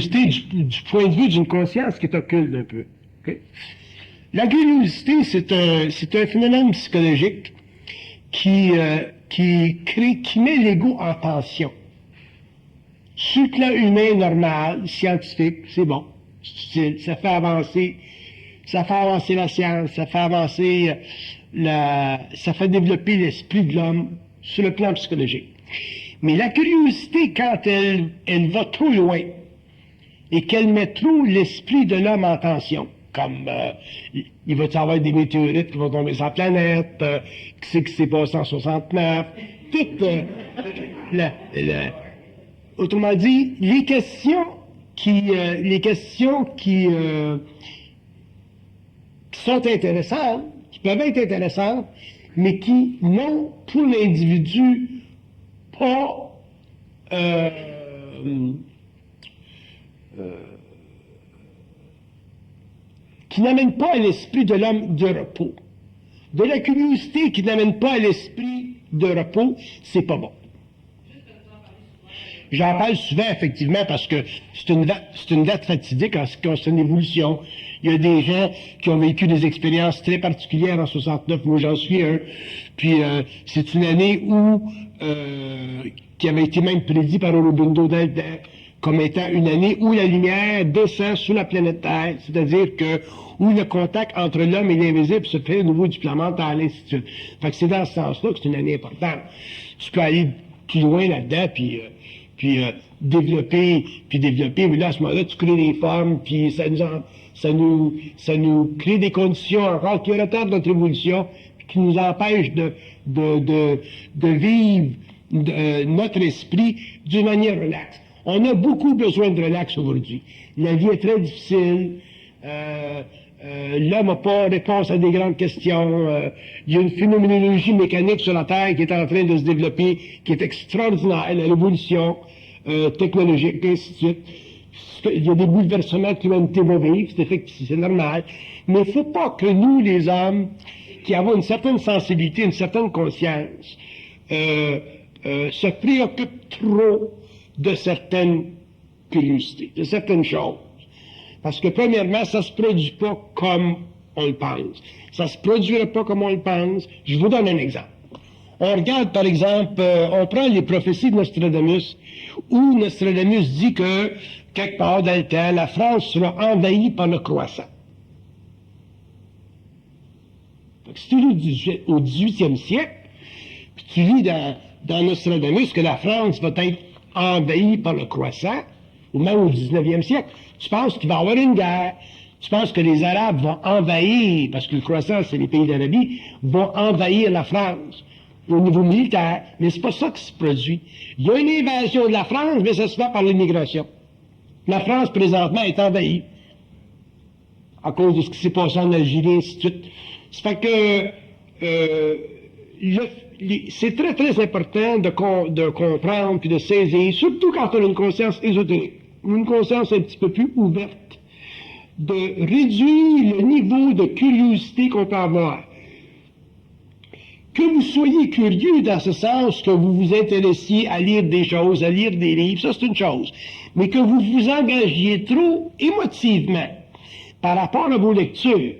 du point de vue d'une conscience qui est occulte un peu. Okay? La curiosité, c'est un phénomène psychologique qui met l'ego en tension. Sur le plan humain normal, scientifique, c'est bon. Ça fait avancer la science, ça fait développer l'esprit de l'homme sur le plan psychologique. Mais la curiosité, quand elle va trop loin et qu'elle met trop l'esprit de l'homme en tension, comme il va y avoir des météorites qui vont tomber sur la planète, qu'est-ce qui s'est passé en 69, toute autrement dit, les questions qui sont intéressantes, qui peuvent être intéressantes, mais qui n'ont pour l'individu pas qui n'amènent pas à l'esprit de l'homme de repos. De la curiosité qui n'amène pas à l'esprit de repos, c'est pas bon. J'en parle souvent, effectivement, parce que c'est une date fatidique en ce qui concerne l'évolution. Il y a des gens qui ont vécu des expériences très particulières en 69, moi j'en suis un. Puis c'est une année qui avait été même prédit par Aurobindo dans le temps, comme étant une année où la lumière descend sur la planète Terre, c'est-à-dire que où le contact entre l'homme et l'invisible se fait au niveau du plan mental, et ainsi de suite. Fait que c'est dans ce sens-là que c'est une année importante. Tu peux aller plus loin là-dedans, puis développer, mais là, à ce moment-là, tu crées des formes, puis ça nous crée des conditions encore qui retardent notre évolution, puis qui nous empêchent de vivre notre esprit d'une manière relaxe. On a beaucoup besoin de relax aujourd'hui. La vie est très difficile. L'homme n'a pas réponse à des grandes questions. Il y a une phénoménologie mécanique sur la Terre qui est en train de se développer, qui est extraordinaire, l'évolution technologique, et ainsi de suite. Il y a des bouleversements que l'humanité va vivre, c'est normal. Mais il ne faut pas que nous, les hommes, qui avons une certaine sensibilité, une certaine conscience, se préoccupent trop de certaines curiosités, de certaines choses. Parce que, premièrement, ça se produit pas comme on le pense. Ça se produira pas comme on le pense. Je vous donne un exemple. On regarde, par exemple, on prend les prophéties de Nostradamus, où Nostradamus dit que, quelque part dans le temps, la France sera envahie par le croissant. Si tu lis au 18e siècle, puis tu lis dans Nostradamus que la France va être envahie par le croissant, ou même au 19e siècle, tu penses qu'il va y avoir une guerre, tu penses que les Arabes vont envahir, parce que le croissant, c'est les pays d'Arabie, vont envahir la France au niveau militaire, mais c'est pas ça qui se produit. Il y a une invasion de la France, mais ça se fait par l'immigration. La France, présentement, est envahie à cause de ce qui s'est passé en Algérie, et ainsi de suite. Ça fait que c'est très, très important de comprendre puis de saisir, surtout quand on a une conscience ésotérique, une conscience un petit peu plus ouverte, de réduire le niveau de curiosité qu'on peut avoir. Que vous soyez curieux dans ce sens, que vous vous intéressiez à lire des choses, à lire des livres, ça c'est une chose. Mais que vous vous engagiez trop émotivement par rapport à vos lectures,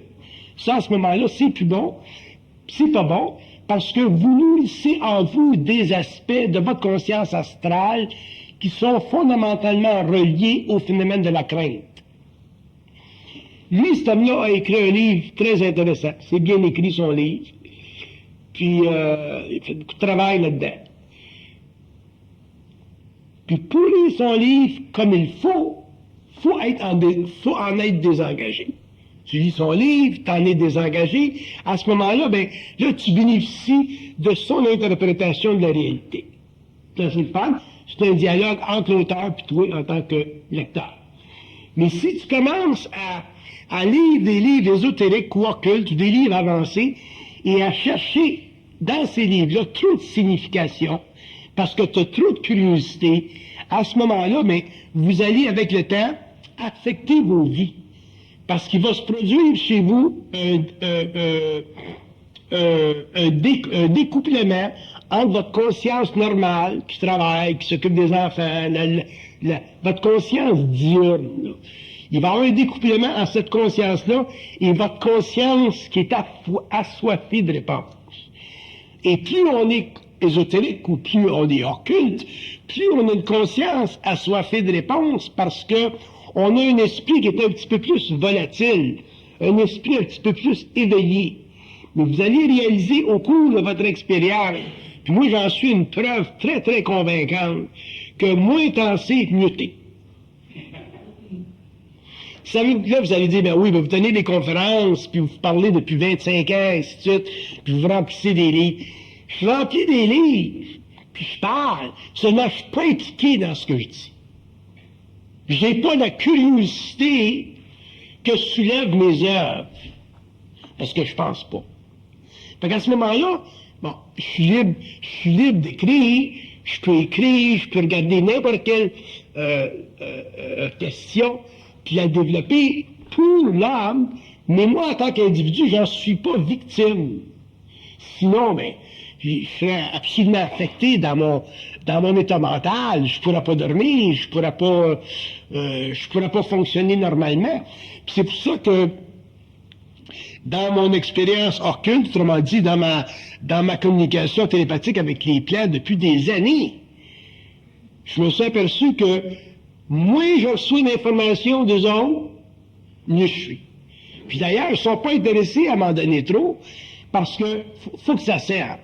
ça à ce moment-là, c'est plus bon, c'est pas bon, parce que vous nourrissez en vous des aspects de votre conscience astrale qui sont fondamentalement reliés au phénomène de la crainte. Lui, cet homme-là a écrit un livre très intéressant. C'est bien écrit son livre. Puis, il fait beaucoup de travail là-dedans. Puis, pour lire son livre comme il faut en être désengagé. Tu lis son livre, t'en es désengagé. À ce moment-là, là, tu bénéficies de son interprétation de la réalité. Ça, c'est le fun. C'est un dialogue entre l'auteur et toi en tant que lecteur. Mais si tu commences à lire des livres ésotériques ou occultes, ou des livres avancés, et à chercher dans ces livres-là trop de signification, parce que tu as trop de curiosité, à ce moment-là, vous allez, avec le temps, affecter vos vies. Parce qu'il va se produire chez vous un découplement entre votre conscience normale, qui travaille, qui s'occupe des enfants, votre conscience diurne, là. Il va y avoir un découplement en cette conscience-là et votre conscience qui est assoiffée de réponse. Et plus on est ésotérique ou plus on est occulte, plus on a une conscience assoiffée de réponse parce que on a un esprit qui est un petit peu plus volatile, un esprit un petit peu plus éveillé. Mais vous allez réaliser au cours de votre expérience, puis moi j'en suis une preuve très très convaincante, que moins t'en sais, mieux t'es. Là, vous allez dire, ben oui, ben vous tenez des conférences, puis vous parlez depuis 25 ans, ainsi de suite, puis vous remplissez des livres. Je remplis des livres, puis je parle, seulement je suis pas impliqué dans ce que je dis. J'ai pas la curiosité que soulèvent mes œuvres, parce que je pense pas. Fait qu'à ce moment-là, bon, je suis libre d'écrire, je peux écrire, je peux regarder n'importe quelle question, puis la développer pour l'âme, mais moi, en tant qu'individu, j'en suis pas victime. Sinon, ben, je serais absolument affecté dans mon état mental, je pourrais pas dormir, je pourrais pas fonctionner normalement. Puis c'est pour ça que dans mon expérience occulte, autrement dit, dans ma communication télépathique avec les plans depuis des années, je me suis aperçu que moins je reçois d'informations des autres, mieux je suis. Puis d'ailleurs, ils ne sont pas intéressés à m'en donner trop, parce que faut que ça serve.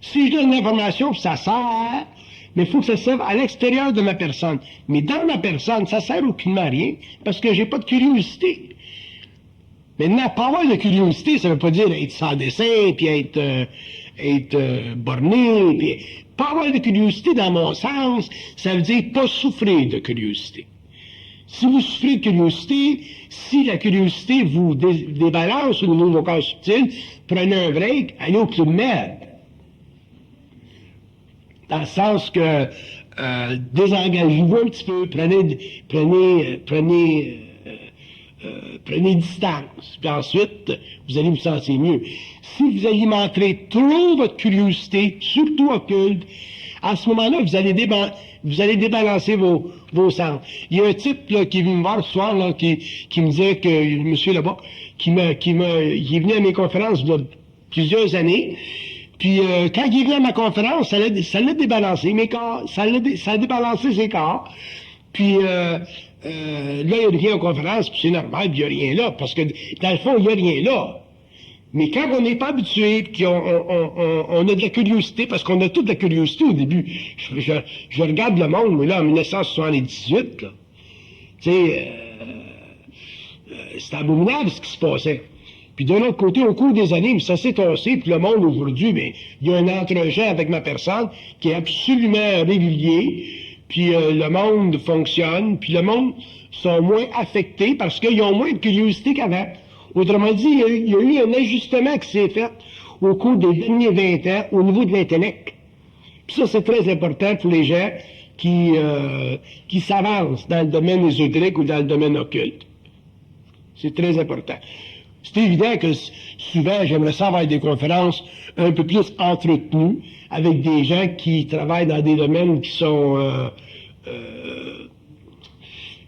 Si je donne l'information, ça sert, mais il faut que ça serve à l'extérieur de ma personne. Mais dans ma personne, ça sert aucunement à rien, parce que j'ai pas de curiosité. Maintenant, pas avoir de curiosité, ça veut pas dire être sans dessin, puis être borné, puis pas avoir de curiosité dans mon sens, ça veut dire pas souffrir de curiosité. Si vous souffrez de curiosité, si la curiosité vous débalance au niveau de vos corps subtils, prenez un break, allez au Club Med. Dans le sens que désengagez-vous un petit peu, prenez distance, puis ensuite, vous allez vous sentir mieux. Si vous alimenterez trop votre curiosité, surtout occulte, à ce moment-là, vous allez débalancer vos sens. Il y a un type là, qui est venu me voir ce soir, là, qui me disait que, le monsieur là-bas, il est venu à mes conférences il y a plusieurs années, puis quand il est venu à ma conférence, ça l'a débalancé mes corps, ça a débalancé ses corps, puis là, il vient aux conférences, puis c'est normal, puis il n'y a rien là, parce que dans le fond, il n'y a rien là. Mais quand on n'est pas habitué, puis on a de la curiosité, parce qu'on a toute la curiosité au début. Je regarde le monde, mais là, en 1978, là, tu sais, c'était abominable ce qui se passait. Puis d'un autre côté, au cours des années, ça s'est tassé, puis le monde aujourd'hui, mais il y a un entregent avec ma personne qui est absolument régulier, puis le monde fonctionne, puis le monde sont moins affectés parce qu'ils ont moins de curiosité qu'avant. Autrement dit, il y a eu un ajustement qui s'est fait au cours des derniers 20 ans au niveau de l'intellect. Puis ça, c'est très important pour les gens qui s'avancent dans le domaine ésotérique ou dans le domaine occulte. C'est très important. C'est évident que souvent, j'aimerais ça avoir des conférences un peu plus entretenues avec des gens qui travaillent dans des domaines qui sont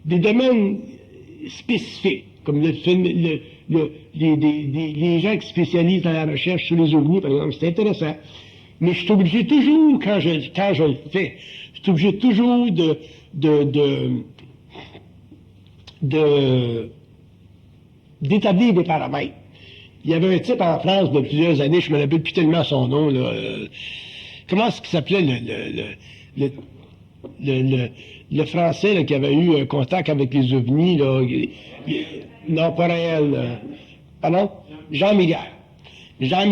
des domaines spécifiques, comme les gens qui spécialisent dans la recherche sur les ovnis, par exemple. C'est intéressant. Mais je suis obligé toujours, quand je le fais, je suis obligé toujours d'établir des paramètres. Il y avait un type en France de plusieurs années, je me rappelle plus tellement son nom, là. Comment est-ce qu'il s'appelait le Français là, qui avait eu un contact avec les ovnis, là. Non, pas réel. Pardon? Jean Miguel. Jean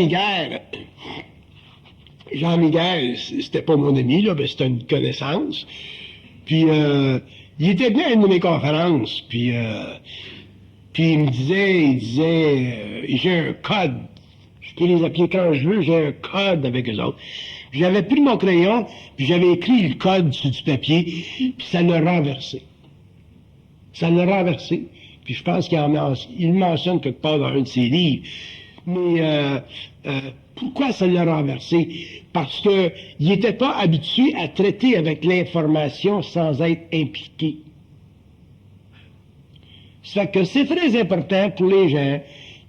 Miguel, c'était pas mon ami, là, mais c'était une connaissance. Puis, il était venu à une de mes conférences, puis il me disait, j'ai un code. Je peux les appeler quand je veux, j'ai un code avec eux autres. J'avais pris mon crayon, puis j'avais écrit le code sur du papier, puis ça l'a renversé. Puis je pense qu'il mentionne quelque part dans un de ses livres. Mais Pourquoi ça l'a renversé? Parce qu'il n'était pas habitué à traiter avec l'information sans être impliqué. Ça fait que c'est très important pour les gens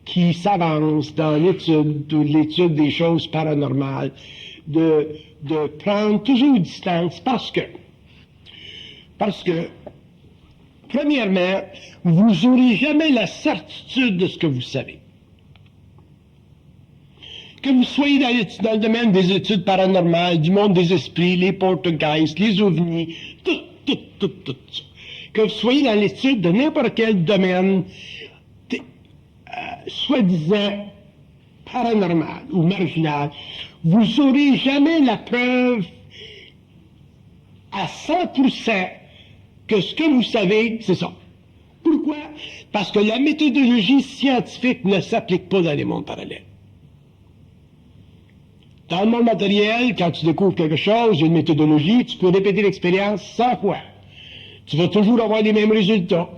qui s'avancent dans l'étude des choses paranormales de prendre toujours distance parce que, premièrement, vous n'aurez jamais la certitude de ce que vous savez. Que vous soyez dans le domaine des études paranormales, du monde des esprits, les poltergeists, les ovnis, tout ça. Que vous soyez dans l'étude de n'importe quel domaine, soi-disant paranormal ou marginal, vous n'aurez jamais la preuve à 100% que ce que vous savez, c'est ça. Pourquoi? Parce que la méthodologie scientifique ne s'applique pas dans les mondes parallèles. Dans le monde matériel, quand tu découvres quelque chose, il y a une méthodologie, tu peux répéter l'expérience 100 fois. Tu vas toujours avoir les mêmes résultats.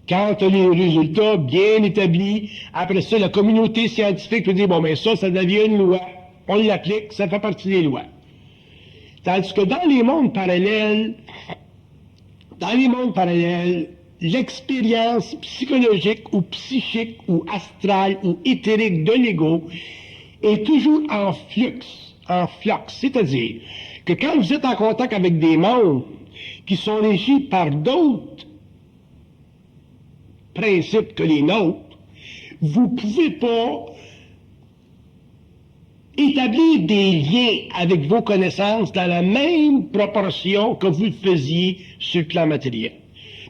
Quand tu as les résultats bien établis, après ça, la communauté scientifique peut dire, bon, ben ça devient une loi. On l'applique, ça fait partie des lois. Tandis que dans les mondes parallèles, l'expérience psychologique ou psychique ou astrale ou éthérique de l'ego est toujours en flux. C'est-à-dire que quand vous êtes en contact avec des mondes qui sont régis par d'autres principes que les nôtres, vous ne pouvez pas établir des liens avec vos connaissances dans la même proportion que vous le faisiez sur le plan matériel.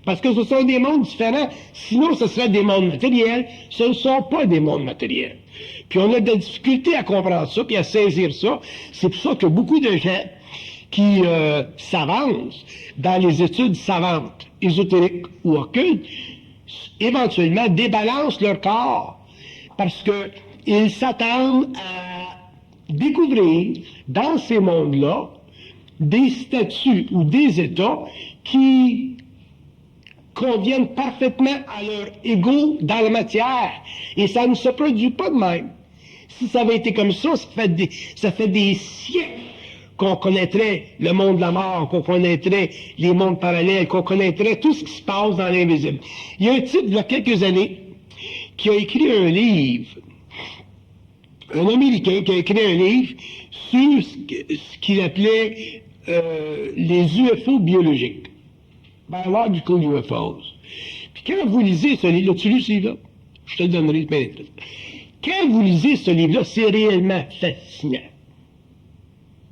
Parce que ce sont des mondes différents, sinon ce seraient des mondes matériels, ce ne sont pas des mondes matériels. Puis on a de la difficulté à comprendre ça, puis à saisir ça. C'est pour ça que beaucoup de gens qui s'avancent dans les études savantes, ésotériques ou occultes, éventuellement débalancent leur corps, parce qu'ils s'attendent à découvrir dans ces mondes-là des statuts ou des états qui conviennent parfaitement à leur ego dans la matière. Et ça ne se produit pas de même. Si ça avait été comme ça, ça fait des siècles qu'on connaîtrait le monde de la mort, qu'on connaîtrait les mondes parallèles, qu'on connaîtrait tout ce qui se passe dans l'invisible. Il y a un type, il y a quelques années, qui a écrit un livre, un Américain qui a écrit un livre sur ce qu'il appelait les UFO biologiques. Biological UFOs. Puis quand vous lisez ce livre-là, tu lis ce livre-là? Je te le donnerai bien vite. Quand vous lisez ce livre-là, c'est réellement fascinant.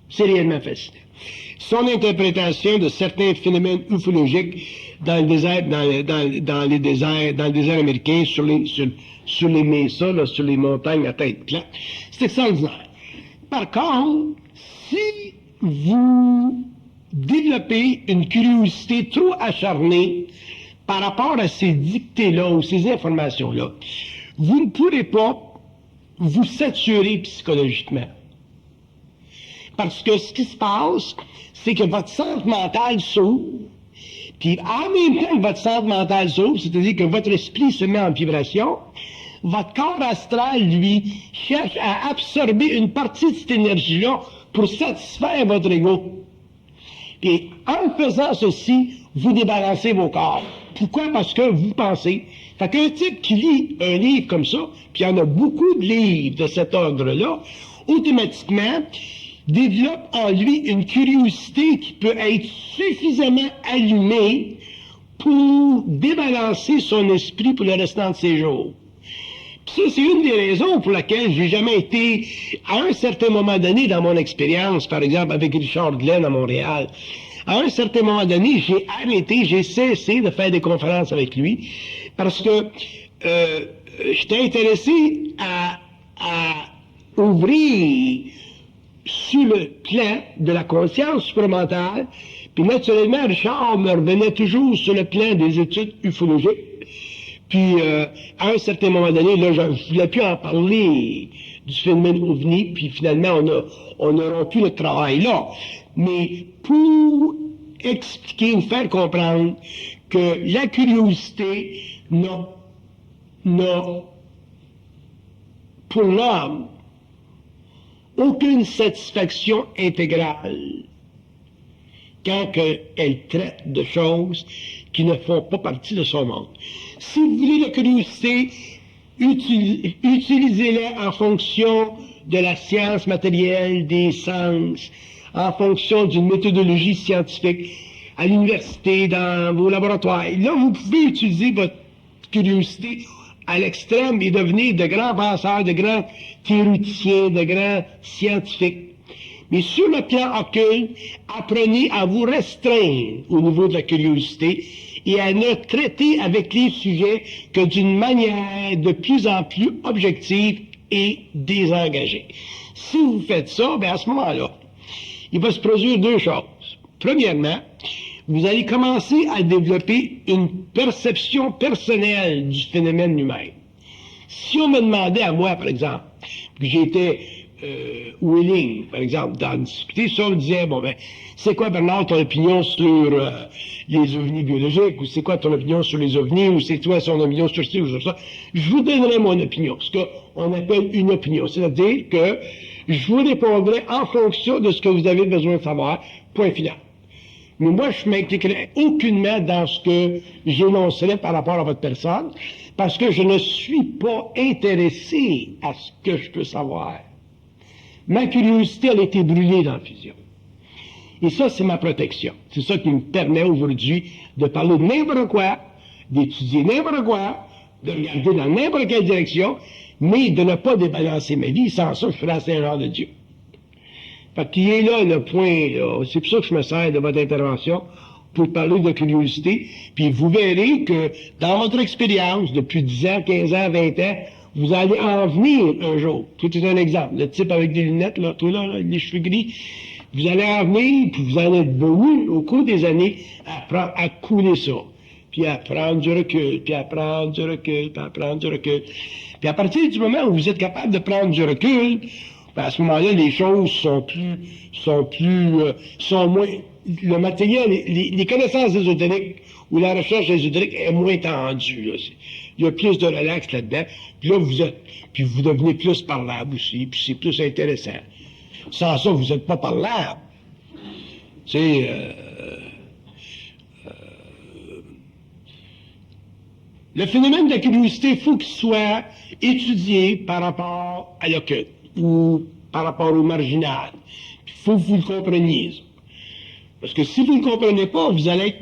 C'est réellement fascinant. Son interprétation de certains phénomènes ufologiques dans le désert, dans le désert américain, sur les mésas, là, sur les montagnes à tête plate, c'est extraordinaire. Par contre, si vous développez une curiosité trop acharnée par rapport à ces dictées-là ou ces informations-là, vous ne pourrez pas vous saturer psychologiquement. Parce que ce qui se passe, c'est que votre centre mental s'ouvre, puis en même temps que votre centre mental s'ouvre, c'est-à-dire que votre esprit se met en vibration, votre corps astral, lui, cherche à absorber une partie de cette énergie-là pour satisfaire votre ego. Et en faisant ceci, vous débalancez vos corps. Pourquoi? Parce que vous pensez. Fait qu'un type qui lit un livre comme ça, puis il y en a beaucoup de livres de cet ordre-là, automatiquement développe en lui une curiosité qui peut être suffisamment allumée pour débalancer son esprit pour le restant de ses jours. Puis ça, c'est une des raisons pour laquelle j'ai jamais été, à un certain moment donné dans mon expérience, par exemple avec Richard Glenn à Montréal, à un certain moment donné, j'ai cessé de faire des conférences avec lui, parce que j'étais intéressé à ouvrir sur le plan de la conscience supramentale, puis naturellement, Richard me revenait toujours sur le plan des études ufologiques. Puis, à un certain moment donné, là, je ne voulais plus en parler du phénomène OVNI, puis finalement, on a rompu le travail là. Mais pour expliquer ou faire comprendre que la curiosité n'a pour l'homme aucune satisfaction intégrale quand elle traite de choses qui ne font pas partie de son monde. Si vous voulez la curiosité, utilisez-la en fonction de la science matérielle, des sens, en fonction d'une méthodologie scientifique, à l'université, dans vos laboratoires. Et là, vous pouvez utiliser votre curiosité à l'extrême et devenir de grands penseurs, de grands théoriciens, de grands scientifiques. Mais sur le plan occulte, apprenez à vous restreindre au niveau de la curiosité et à ne traiter avec les sujets que d'une manière de plus en plus objective et désengagée. Si vous faites ça, bien à ce moment-là, il va se produire deux choses. Premièrement, vous allez commencer à développer une perception personnelle du phénomène humain. Si on me demandait à moi, par exemple, que j'étais willing, par exemple, d'en discuter, ça, on me disait, bon ben, c'est quoi, Bernard, ton opinion sur les ovnis biologiques, ou c'est quoi ton opinion sur les ovnis, ou c'est toi son opinion sur ci ou sur ça, je vous donnerai mon opinion, ce qu'on appelle une opinion, c'est-à-dire que je vous répondrai en fonction de ce que vous avez besoin de savoir, point final. Mais moi, je ne m'impliquerai aucunement dans ce que j'énoncerai par rapport à votre personne, parce que je ne suis pas intéressé à ce que je peux savoir. Ma curiosité, elle a été brûlée dans la fusion. Et ça, c'est ma protection. C'est ça qui me permet aujourd'hui de parler de n'importe quoi, d'étudier n'importe quoi, de regarder dans n'importe quelle direction, mais de ne pas débalancer ma vie. Sans ça, je serais assez erreur de Dieu. Fait qu'il est là le point, là. C'est pour ça que je me sers de votre intervention, pour parler de curiosité. Puis vous verrez que dans votre expérience, depuis 10 ans, 15 ans, 20 ans, vous allez en venir un jour. Tout est un exemple. Le type avec des lunettes, là, toi là, les cheveux gris, vous allez en venir, puis vous allez être venu au cours des années à couler ça. Puis à prendre du recul, puis à prendre du recul, puis à prendre du recul. Puis à partir du moment où vous êtes capable de prendre du recul, ben à ce moment-là, les choses sont moins, le matériel, les connaissances ésotériques ou la recherche ésotérique est moins tendue, là. Il y a plus de relax là-dedans. Puis là, puis vous devenez plus parlable aussi, puis c'est plus intéressant. Sans ça, vous n'êtes pas parlable. C'est, le phénomène de la curiosité, il faut qu'il soit étudié par rapport à l'occulte ou par rapport au marginal. Il faut que vous le compreniez. Parce que si vous ne le comprenez pas, vous allez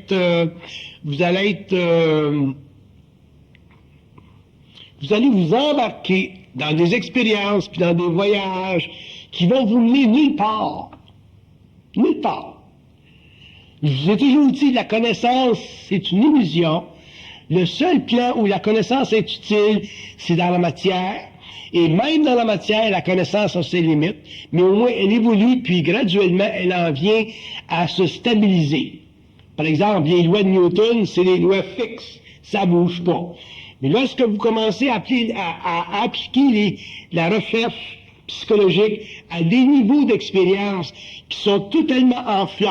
vous embarquer dans des expériences puis dans des voyages qui vont vous mener nulle part. Nulle part. Je vous ai toujours dit, la connaissance, c'est une illusion. Le seul plan où la connaissance est utile, c'est dans la matière. Et même dans la matière, la connaissance a ses limites, mais au moins elle évolue, puis graduellement, elle en vient à se stabiliser. Par exemple, les lois de Newton, c'est des lois fixes, ça bouge pas. Mais lorsque vous commencez à appliquer la recherche psychologique à des niveaux d'expérience qui sont totalement en flux,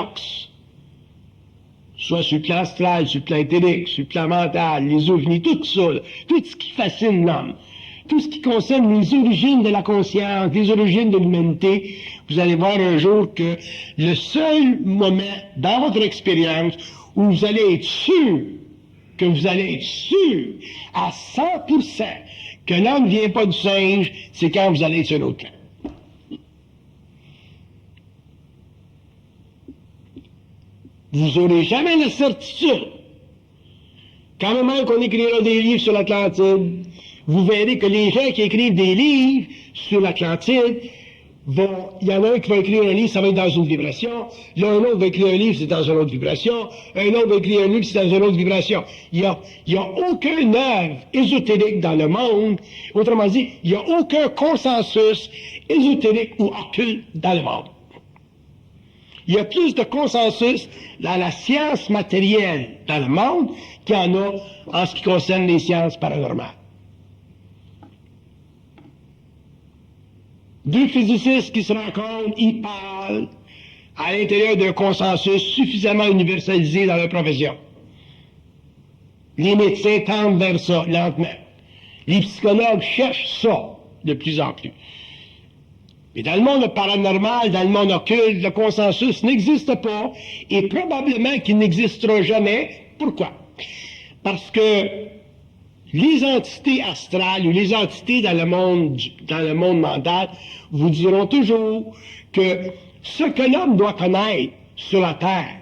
soit sur le plan astral, sur le plan éthérique, sur le plan mental, les ovnis, tout ça, là, tout ce qui fascine l'homme, tout ce qui concerne les origines de la conscience, les origines de l'humanité, vous allez voir un jour que le seul moment dans votre expérience où vous allez être sûr, que vous allez être sûr à 100% que l'homme ne vient pas du singe, c'est quand vous allez être sur l'autre plan. Vous n'aurez jamais la certitude. Quand même qu'on écrira des livres sur l'Atlantide, vous verrez que les gens qui écrivent des livres sur l'Atlantide, il y en a un qui va écrire un livre, ça va être dans une vibration. Là, un autre va écrire un livre, c'est dans une autre vibration. Un autre va écrire un livre, c'est dans une autre vibration. Il y a aucun œuvre ésotérique dans le monde. Autrement dit, il n'y a aucun consensus ésotérique ou occulte dans le monde. Il y a plus de consensus dans la science matérielle dans le monde qu'il y en a en ce qui concerne les sciences paranormales. Deux physicists qui se rencontrent, ils parlent à l'intérieur d'un consensus suffisamment universalisé dans leur profession. Les médecins tendent vers ça, lentement. Les psychologues cherchent ça de plus en plus. Mais dans le monde paranormal, dans le monde occulte, le consensus n'existe pas et probablement qu'il n'existera jamais. Pourquoi? Parce que les entités astrales ou les entités dans le monde mental vous diront toujours que ce que l'homme doit connaître sur la Terre,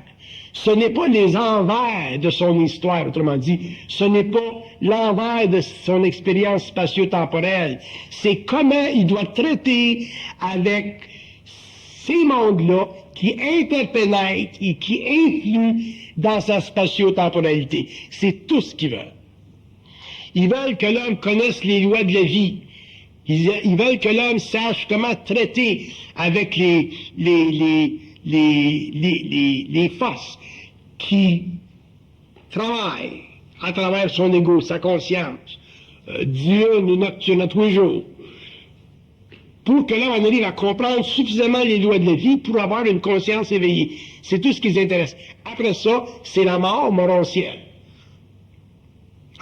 ce n'est pas les envers de son histoire, autrement dit, ce n'est pas l'envers de son expérience spatio-temporelle, c'est comment il doit traiter avec ces mondes-là qui interpénètrent et qui influent dans sa spatio-temporalité. C'est tout ce qu'ils veulent. Ils veulent que l'homme connaisse les lois de la vie. Ils veulent que l'homme sache comment traiter avec les forces qui travaillent à travers son ego, sa conscience, diurne ou nocturne à tous les jours, pour que l'homme en arrive à comprendre suffisamment les lois de la vie pour avoir une conscience éveillée. C'est tout ce qui les intéresse. Après ça, c'est la mort morontielle,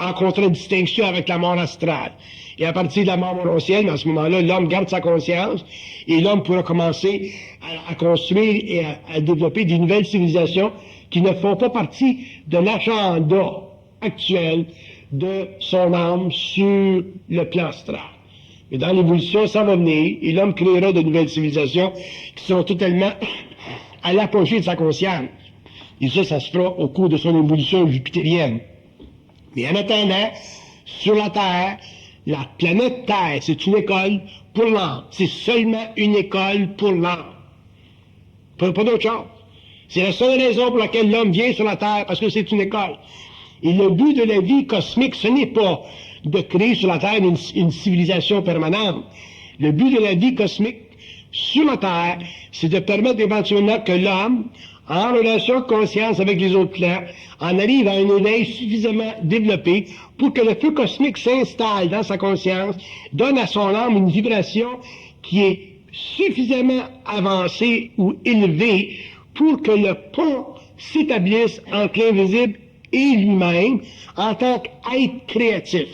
en contradistinction avec la mort astrale. Et à partir de la mort morontielle, à ce moment-là, l'homme garde sa conscience et l'homme pourra commencer à construire et à développer des nouvelles civilisations qui ne font pas partie de l'agenda actuel de son âme sur le plan astral. Mais dans l'évolution, ça va venir et l'homme créera de nouvelles civilisations qui sont totalement à l'apogée de sa conscience. Et ça se fera au cours de son évolution jupitérienne. Mais en attendant, sur la Terre, la planète Terre, c'est une école pour l'âme. C'est seulement une école pour l'âme. Pas d'autre chose. C'est la seule raison pour laquelle l'homme vient sur la Terre, parce que c'est une école. Et le but de la vie cosmique, ce n'est pas de créer sur la Terre une civilisation permanente. Le but de la vie cosmique sur la Terre, c'est de permettre éventuellement que l'homme, en relation de conscience avec les autres plans, en arrive à un éveil suffisamment développé pour que le feu cosmique s'installe dans sa conscience, donne à son âme une vibration qui est suffisamment avancée ou élevée pour que le pont s'établisse entre l'invisible et lui-même en tant qu'être créatif.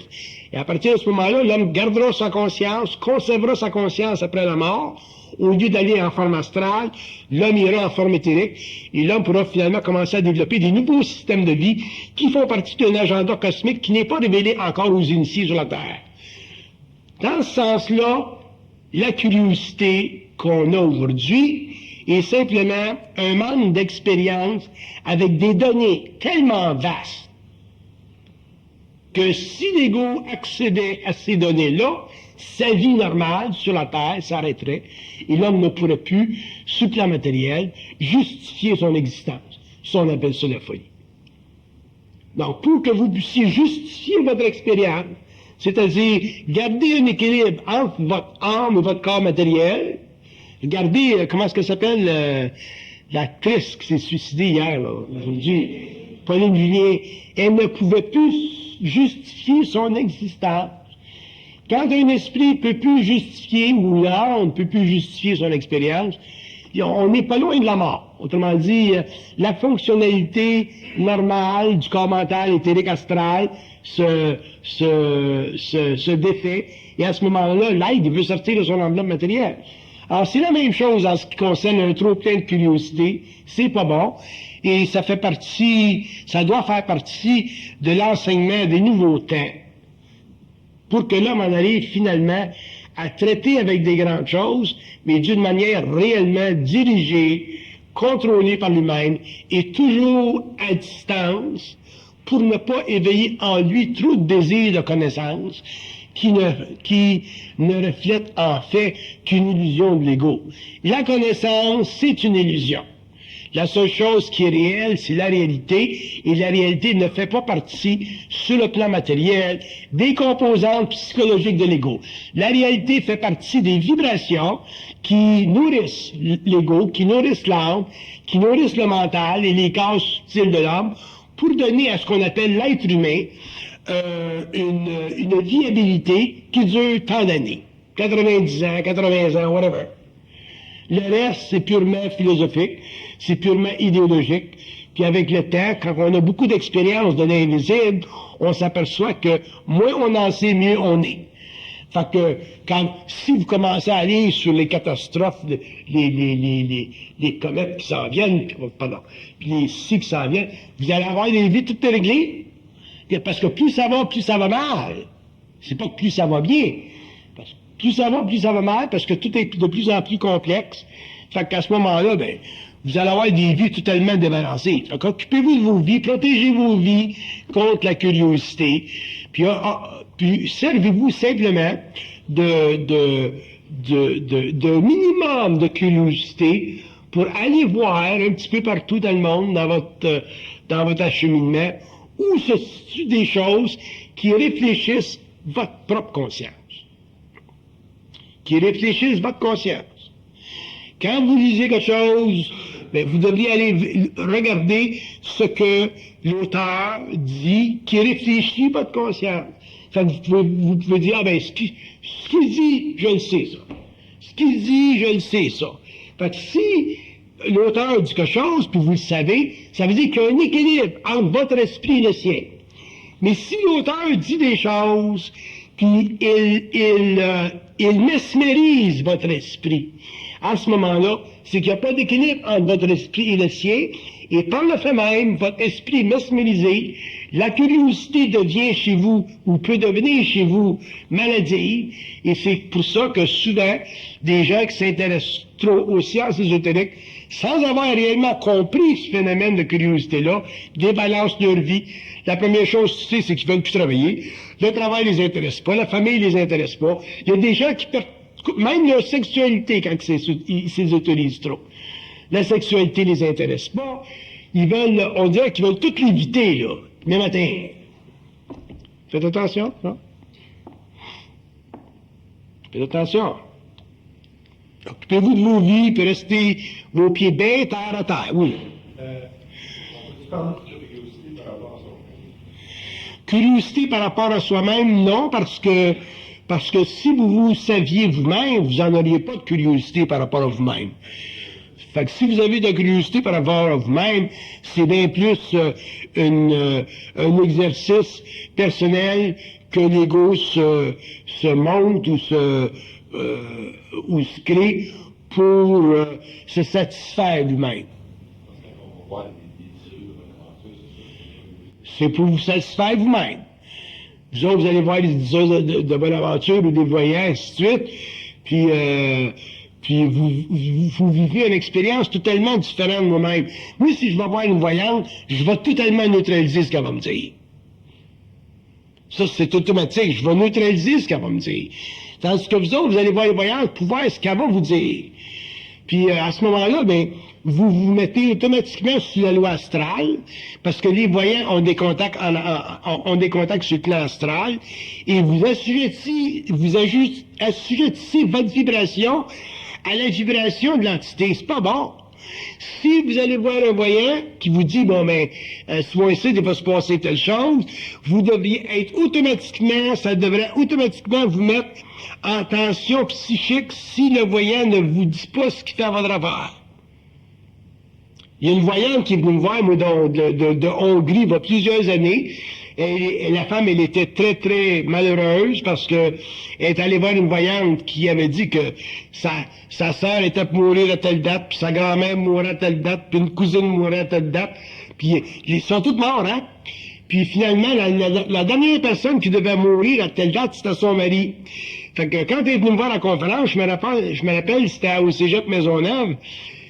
Et à partir de ce moment-là, l'homme gardera sa conscience, conservera sa conscience après la mort. Au lieu d'aller en forme astrale, l'homme ira en forme éthérique et l'homme pourra finalement commencer à développer des nouveaux systèmes de vie qui font partie d'un agenda cosmique qui n'est pas révélé encore aux initiés sur la Terre. Dans ce sens-là, la curiosité qu'on a aujourd'hui est simplement un manque d'expérience avec des données tellement vastes que si l'ego accédait à ces données-là, sa vie normale sur la Terre s'arrêterait et l'homme ne pourrait plus, sur le plan matériel, justifier son existence. Ça, on appelle ça la folie. Donc, pour que vous puissiez justifier votre expérience, c'est-à-dire garder un équilibre entre votre âme et votre corps matériel, regardez, comment est-ce que ça s'appelle, l'actrice qui s'est suicidée hier, là, aujourd'hui, Pauline Julien, elle ne pouvait plus justifier son existence. Quand un esprit ne peut plus justifier, ou l'âme ne peut plus justifier son expérience, on n'est pas loin de la mort. Autrement dit, la fonctionnalité normale du corps mental éthérique astral se défait, et à ce moment-là, l'être veut sortir de son enveloppe matérielle. Alors, c'est la même chose en ce qui concerne un trop plein de curiosité. C'est pas bon. Et ça doit faire partie de l'enseignement des nouveaux temps, pour que l'homme en arrive finalement à traiter avec des grandes choses, mais d'une manière réellement dirigée, contrôlée par lui-même, et toujours à distance, pour ne pas éveiller en lui trop de désirs de connaissance, qui ne reflète en fait qu'une illusion de l'ego. La connaissance, c'est une illusion. La seule chose qui est réelle, c'est la réalité, et la réalité ne fait pas partie, sur le plan matériel, des composantes psychologiques de l'ego. La réalité fait partie des vibrations qui nourrissent l'ego, qui nourrissent l'âme, qui nourrissent le mental et les corps subtils de l'homme, pour donner à ce qu'on appelle l'être humain une viabilité qui dure tant d'années. 90 ans, 80 ans, whatever. Le reste, c'est purement philosophique, c'est purement idéologique. Puis avec le temps, quand on a beaucoup d'expérience de l'invisible, on s'aperçoit que moins on en sait, mieux on est. Fait que, si vous commencez à aller sur les catastrophes, les comètes qui s'en viennent, puis les qui s'en viennent, vous allez avoir des vies toutes réglées. Parce que plus ça va mal. C'est pas que plus ça va bien. Parce que plus ça va mal, parce que tout est de plus en plus complexe. Fait qu'à ce moment-là, ben, vous allez avoir des vies totalement débalancées. Fait qu'occupez-vous de vos vies, protégez vos vies contre la curiosité, puis servez-vous simplement de minimum de curiosité pour aller voir un petit peu partout dans le monde, dans votre acheminement, où se situent des choses qui réfléchissent votre propre conscience. Qui réfléchissent votre conscience. Quand vous lisez quelque chose, ben, vous devriez aller regarder ce que l'auteur dit, qui réfléchit votre conscience. Fait que vous pouvez dire, ah ben, ce qu'il dit, je le sais, ça. Ce qu'il dit, je le sais, ça. Fait que si l'auteur dit quelque chose, puis vous le savez, ça veut dire qu'il y a un équilibre entre votre esprit et le sien. Mais si l'auteur dit des choses, puis il mesmérise votre esprit, à ce moment-là, c'est qu'il n'y a pas d'équilibre entre votre esprit et le sien, et par le fait même, votre esprit est mesmérisé, la curiosité devient chez vous, ou peut devenir chez vous, maladive, et c'est pour ça que souvent, des gens qui s'intéressent trop aux sciences ésotériques, sans avoir réellement compris ce phénomène de curiosité-là, débalancent leur vie. La première chose, tu sais, c'est qu'ils veulent plus travailler. Le travail les intéresse pas, la famille les intéresse pas. Il y a des gens qui perdent même leur sexualité quand ils s'autorisent trop. La sexualité les intéresse pas. Ils veulent, on dirait qu'ils veulent tout l'éviter, là, demain matin. Faites attention, non? Faites attention. Occupez-vous de vos vies, puis restez vos pieds bien terre à terre, oui. Curiosité par rapport à soi-même, non, parce que si vous saviez vous-même, vous n'en auriez pas de curiosité par rapport à vous-même. Fait que si vous avez de la curiosité par rapport à vous-même, c'est bien plus un exercice personnel que l'ego se monte ou se crée pour se satisfaire lui-même. C'est pour vous satisfaire vous-même. Vous autres, vous allez voir des diseurs de bonne aventure ou des voyants, ainsi de suite, puis vous vivez une expérience totalement différente de moi-même. Moi, si je vais voir une voyante, je vais totalement neutraliser ce qu'elle va me dire. Ça, c'est automatique. Je vais neutraliser ce qu'elle va me dire. Tandis que vous autres, vous allez voir les voyantes pour voir ce qu'elle va vous dire. Puis à ce moment-là, ben, vous vous mettez automatiquement sur la loi astrale, parce que les voyants ont des contacts sur le plan astral, et vous assujettissez votre vibration à la vibration de l'entité. C'est pas bon. Si vous allez voir un voyant qui vous dit, bon, ben, ce mois-ci, il va se passer telle chose, vous devriez être ça devrait automatiquement vous mettre en tension psychique si le voyant ne vous dit pas ce qu'il fait à votre affaire. Il y a une voyante qui est venue me voir, moi, de Hongrie, il y a plusieurs années. Et la femme, elle était très, très malheureuse parce que elle est allée voir une voyante qui avait dit que sa sœur était pour mourir à telle date, puis sa grand-mère mourait à telle date, puis une cousine mourait à telle date. Puis ils sont tous morts, hein? Puis finalement, la dernière personne qui devait mourir à telle date, c'était son mari. Fait que quand elle est venue me voir à la conférence, je me rappelle, c'était au Cégep Maisonneuve.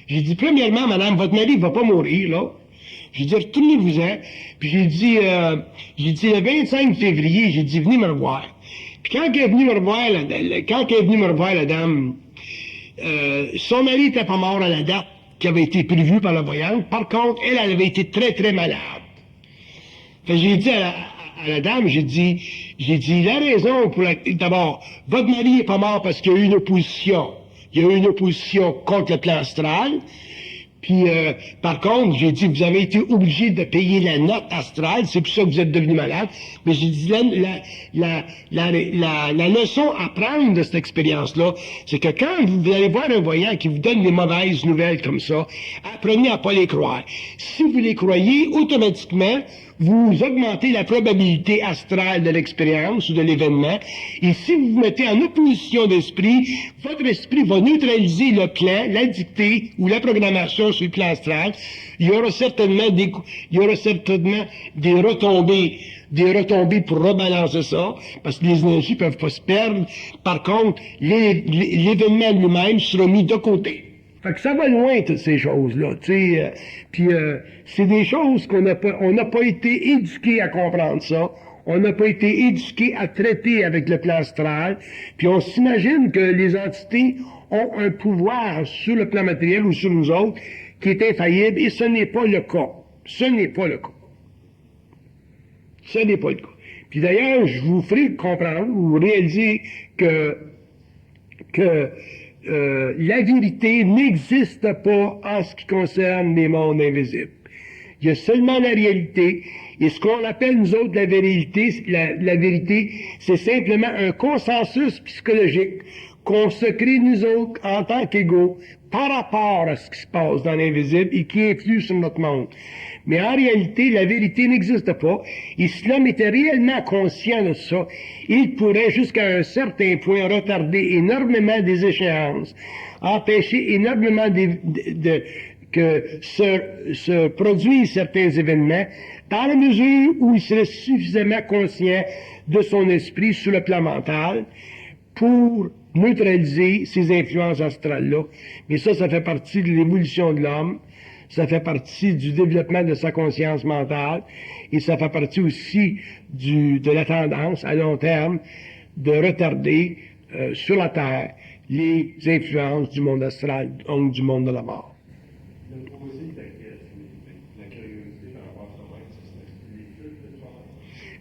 J'ai dit, premièrement, madame, votre mari ne va pas mourir, là. J'ai dit, retournez-vous-en. Puis j'ai dit, le 25 février, j'ai dit, venez me revoir. Puis quand elle est venue me revoir, la dame, son mari n'était pas mort à la date qui avait été prévue par la voyante. Par contre, elle avait été très, très malade. Fait que j'ai dit à la dame, j'ai dit, la raison pour d'abord, votre mari n'est pas mort parce qu'il y a eu une opposition. Il y a eu une opposition contre le plan astral. Puis, par contre, j'ai dit, vous avez été obligé de payer la note astrale, c'est pour ça que vous êtes devenu malade. Mais j'ai dit, la leçon à prendre de cette expérience-là, c'est que quand vous allez voir un voyant qui vous donne des mauvaises nouvelles comme ça, apprenez à pas les croire. Si vous les croyez, automatiquement, vous augmentez la probabilité astrale de l'expérience ou de l'événement, et si vous vous mettez en opposition d'esprit, votre esprit va neutraliser le plan, la dictée ou la programmation sur le plan astral. Il y aura certainement des retombées pour rebalancer ça, parce que les énergies peuvent pas se perdre. Par contre, l'événement lui-même sera mis de côté. Fait que ça va loin, toutes ces choses-là, tu sais. C'est des choses on n'a pas été éduqués à comprendre ça. On n'a pas été éduqués à traiter avec le plan astral. Puis on s'imagine que les entités ont un pouvoir sur le plan matériel ou sur nous autres qui est infaillible, et ce n'est pas le cas. Ce n'est pas le cas. Ce n'est pas le cas. Puis d'ailleurs, je vous ferai comprendre, vous réalisez que la vérité n'existe pas en ce qui concerne les mondes invisibles. Il y a seulement la réalité, et ce qu'on appelle nous autres la vérité, c'est simplement un consensus psychologique qu'on se crée nous autres en tant qu'égaux par rapport à ce qui se passe dans l'invisible et qui influe sur notre monde. Mais en réalité, la vérité n'existe pas, et si l'homme était réellement conscient de ça, il pourrait jusqu'à un certain point retarder énormément des échéances, empêcher énormément que se produisent certains événements, dans la mesure où il serait suffisamment conscient de son esprit sur le plan mental pour neutraliser ces influences astrales-là. Mais ça fait partie de l'évolution de l'homme, ça fait partie du développement de sa conscience mentale, et ça fait partie aussi de la tendance à long terme de retarder sur la Terre les influences du monde astral, donc du monde de la mort.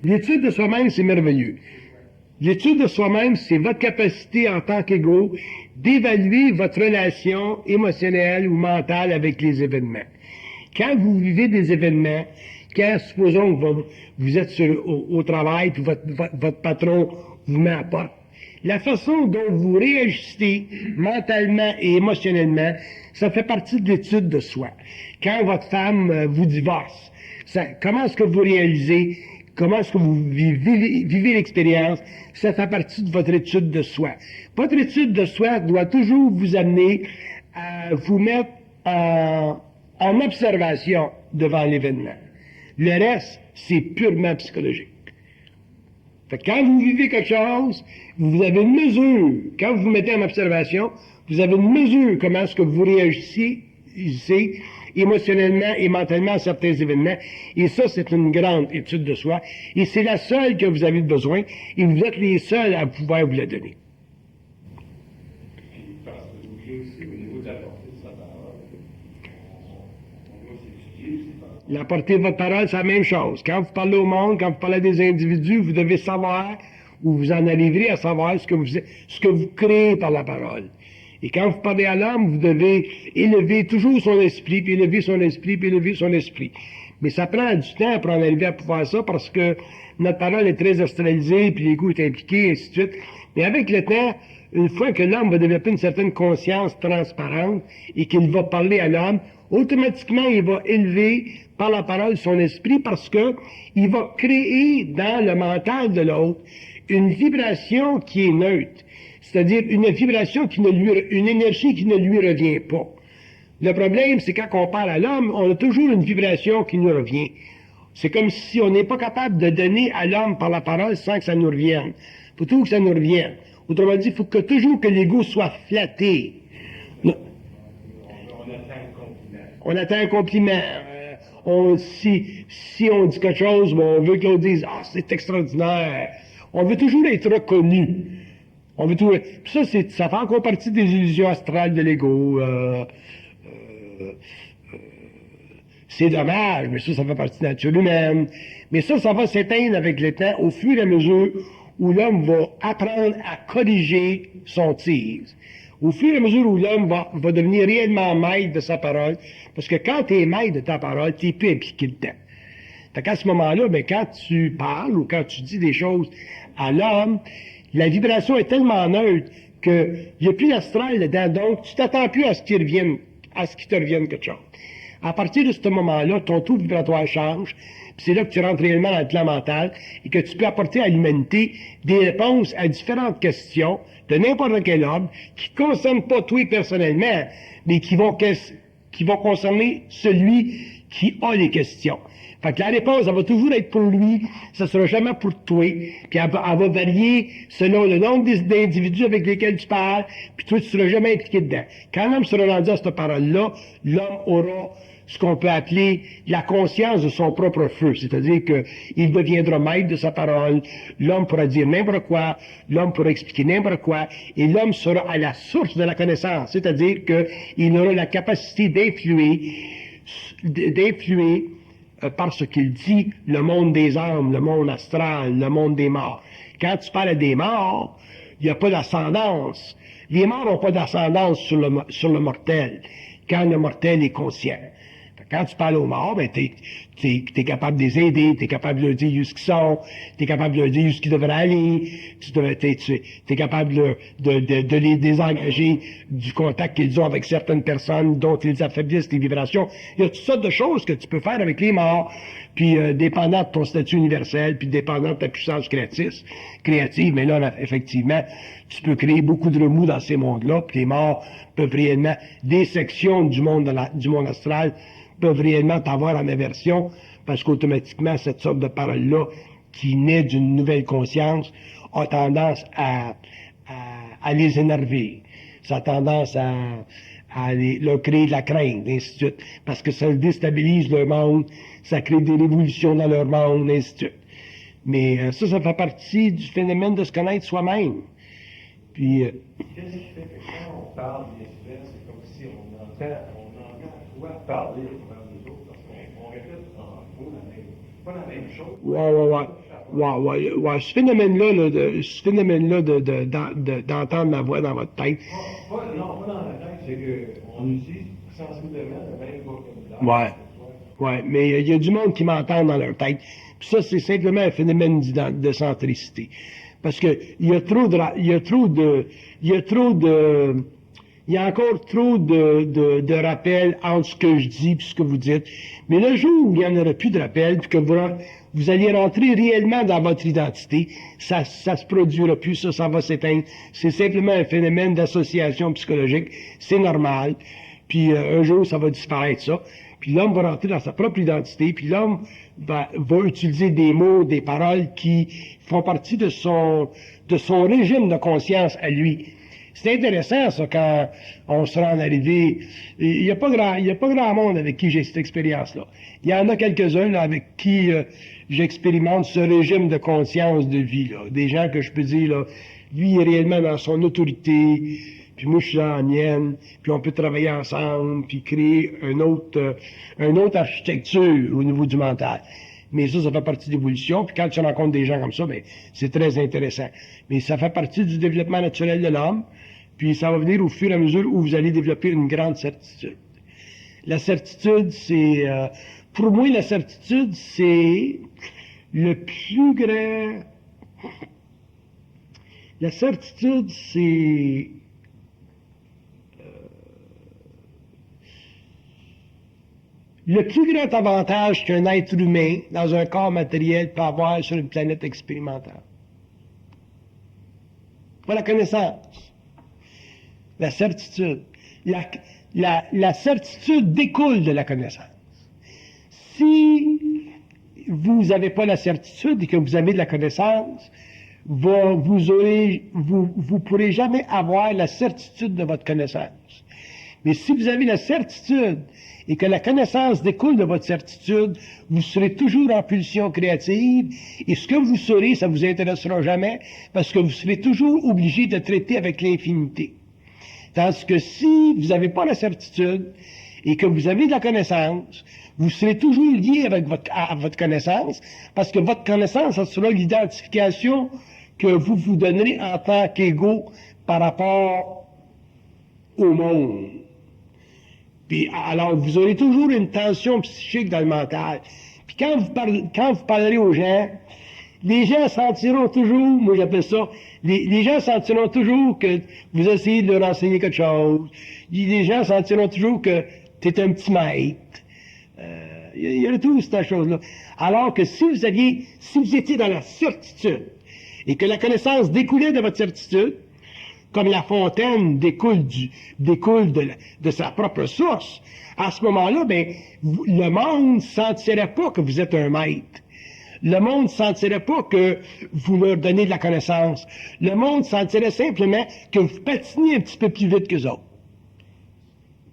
L'étude de soi-même, c'est merveilleux. L'étude de soi-même, c'est votre capacité en tant qu'égaux d'évaluer votre relation émotionnelle ou mentale avec les événements. Quand vous vivez des événements, quand, supposons que vous êtes au travail, puis votre patron vous met à porte, la façon dont vous réagissez mentalement et émotionnellement, ça fait partie de l'étude de soi. Quand votre femme vous divorce, comment est-ce que vous réalisez, comment est-ce que vous vivez l'expérience, ça fait partie de votre étude de soi. Votre étude de soi doit toujours vous amener à vous mettre en observation devant l'événement. Le reste, c'est purement psychologique. Fait que quand vous vivez quelque chose, vous avez une mesure. Quand vous vous mettez en observation, vous avez une mesure comment est-ce que vous réagissez émotionnellement et mentalement à certains événements. Et ça, c'est une grande étude de soi. Et c'est la seule que vous avez besoin. Et vous êtes les seuls à pouvoir vous la donner. La portée de votre parole, c'est la même chose. Quand vous parlez au monde, quand vous parlez à des individus, vous devez savoir, ou vous en arriverez à savoir ce que vous créez par la parole. Et quand vous parlez à l'homme, vous devez élever toujours son esprit, puis élever son esprit, puis élever son esprit. Mais ça prend du temps pour en arriver à pouvoir ça, parce que notre parole est très astralisée, puis l'ego est impliqué, et ainsi de suite. Mais avec le temps, une fois que l'homme va développer une certaine conscience transparente, et qu'il va parler à l'homme, automatiquement, il va élever par la parole son esprit, parce que il va créer dans le mental de l'autre une vibration qui est neutre. C'est-à-dire une vibration une énergie qui ne lui revient pas. Le problème, c'est quand on parle à l'homme, on a toujours une vibration qui nous revient. C'est comme si on n'est pas capable de donner à l'homme par la parole sans que ça nous revienne. Il faut toujours que ça nous revienne. Autrement dit, il faut toujours que l'ego soit flatté. On attend un compliment. Si on dit quelque chose, on veut que l'autre dise « Ah, c'est extraordinaire ». On veut toujours être reconnu. On veut tout. Ça fait encore partie des illusions astrales de l'ego. C'est dommage, mais ça fait partie de la nature humaine. Mais ça va s'éteindre avec le temps au fur et à mesure où l'homme va apprendre à corriger son tir. Au fur et à mesure où l'homme va devenir réellement maître de sa parole, parce que quand tu es maître de ta parole, tu n'es plus impliqué dedans. Fait qu'à ce moment-là, quand tu parles ou quand tu dis des choses à l'homme, la vibration est tellement neutre qu'il n'y a plus d'astral dedans, donc tu t'attends plus à ce qu'il te revienne quelque chose. À partir de ce moment-là, ton taux vibratoire change, puis c'est là que tu rentres réellement dans le plan mental et que tu peux apporter à l'humanité des réponses à différentes questions de n'importe quel ordre qui ne concernent pas toi personnellement, mais qui vont concerner celui qui a les questions. Fait que la réponse, elle va toujours être pour lui, ça sera jamais pour toi, puis elle va varier selon le nombre d'individus avec lesquels tu parles, puis toi, tu seras jamais impliqué dedans. Quand l'homme sera rendu à cette parole-là, l'homme aura ce qu'on peut appeler la conscience de son propre feu, c'est-à-dire qu'il deviendra maître de sa parole, l'homme pourra dire n'importe quoi, l'homme pourra expliquer n'importe quoi, et l'homme sera à la source de la connaissance, c'est-à-dire qu'il aura la capacité d'influer par ce qu'il dit, le monde des âmes, le monde astral, le monde des morts. Quand tu parles des morts, il n'y a pas d'ascendance. Les morts n'ont pas d'ascendance sur le mortel, quand le mortel est conscient. Quand tu parles aux morts, ben, t'es capable de les aider, t'es capable de leur dire où ils sont, t'es capable de leur dire où ils devraient aller, t'es capable de les désengager du contact qu'ils ont avec certaines personnes dont ils affaiblissent les vibrations. Il y a toutes sortes de choses que tu peux faire avec les morts, puis dépendant de ton statut universel, puis dépendant de ta puissance créative, mais là, effectivement, tu peux créer beaucoup de remous dans ces mondes-là, puis les morts peuvent réellement, des sections du monde astral, peuvent réellement avoir en aversion, parce qu'automatiquement, cette sorte de parole-là, qui naît d'une nouvelle conscience, a tendance à les énerver. Ça a tendance à leur créer de la crainte, ainsi de suite, parce que ça déstabilise leur monde, ça crée des révolutions dans leur monde, ainsi de suite. Mais ça fait partie du phénomène de se connaître soi-même. Puis... Qu'est-ce qui fait que quand on parle des espèces, c'est comme si on entend toi parler au même des autres, parce qu'on répète en gros pas la même chose. Ouais. Ce phénomène-là d'entendre ma voix dans votre tête. Non, pas dans la tête, c'est qu'on utilise sensiblement le même vocabulaire. Ouais, mais il y a du monde qui m'entend dans leur tête. Puis ça, c'est simplement un phénomène de centricité. Parce que il y a encore trop de rappels entre ce que je dis et ce que vous dites. Mais le jour où il n'y en aura plus de rappels, puis que vous allez rentrer réellement dans votre identité, ça se produira plus, ça va s'éteindre. C'est simplement un phénomène d'association psychologique. C'est normal. Puis un jour, ça va disparaître, ça. Puis l'homme va rentrer dans sa propre identité, puis l'homme va utiliser des mots, des paroles qui font partie de son régime de conscience à lui. C'est intéressant, ça, quand on sera en arrivée. Il n'y a pas grand monde avec qui j'ai cette expérience-là. Il y en a quelques-uns là, avec qui j'expérimente ce régime de conscience de vie, là. Des gens que je peux dire, là, lui est réellement dans son autorité, puis moi je suis dans la mienne, puis on peut travailler ensemble, puis créer une autre architecture au niveau du mental. Mais ça fait partie de l'évolution, puis quand tu rencontres des gens comme ça, ben, c'est très intéressant. Mais ça fait partie du développement naturel de l'homme, puis ça va venir au fur et à mesure où vous allez développer une grande certitude. La certitude, c'est... pour moi, la certitude, c'est le plus grand... La certitude, c'est... le plus grand avantage qu'un être humain, dans un corps matériel, peut avoir sur une planète expérimentale. Pas la connaissance. La certitude. La certitude découle de la connaissance. Si vous n'avez pas la certitude et que vous avez de la connaissance, vous pourrez jamais avoir la certitude de votre connaissance. Mais si vous avez la certitude et que la connaissance découle de votre certitude, vous serez toujours en pulsion créative, et ce que vous serez, ça vous intéressera jamais, parce que vous serez toujours obligé de traiter avec l'infinité. Tandis que si vous n'avez pas la certitude, et que vous avez de la connaissance, vous serez toujours lié à votre connaissance, parce que votre connaissance, ça sera l'identification que vous vous donnerez en tant qu'égaux par rapport au monde. Puis, alors, vous aurez toujours une tension psychique dans le mental. Puis quand vous parlerez aux gens, les gens sentiront toujours, moi j'appelle ça, les gens sentiront toujours que vous essayez de leur enseigner quelque chose. Les gens sentiront toujours que tu es un petit maître. Il y a tout cette chose-là. Alors que si vous étiez dans la certitude, et que la connaissance découlait de votre certitude, comme la fontaine découle de sa propre source, à ce moment-là, le monde ne sentirait pas que vous êtes un maître. Le monde ne sentirait pas que vous leur donnez de la connaissance. Le monde sentirait simplement que vous patinez un petit peu plus vite qu'eux autres.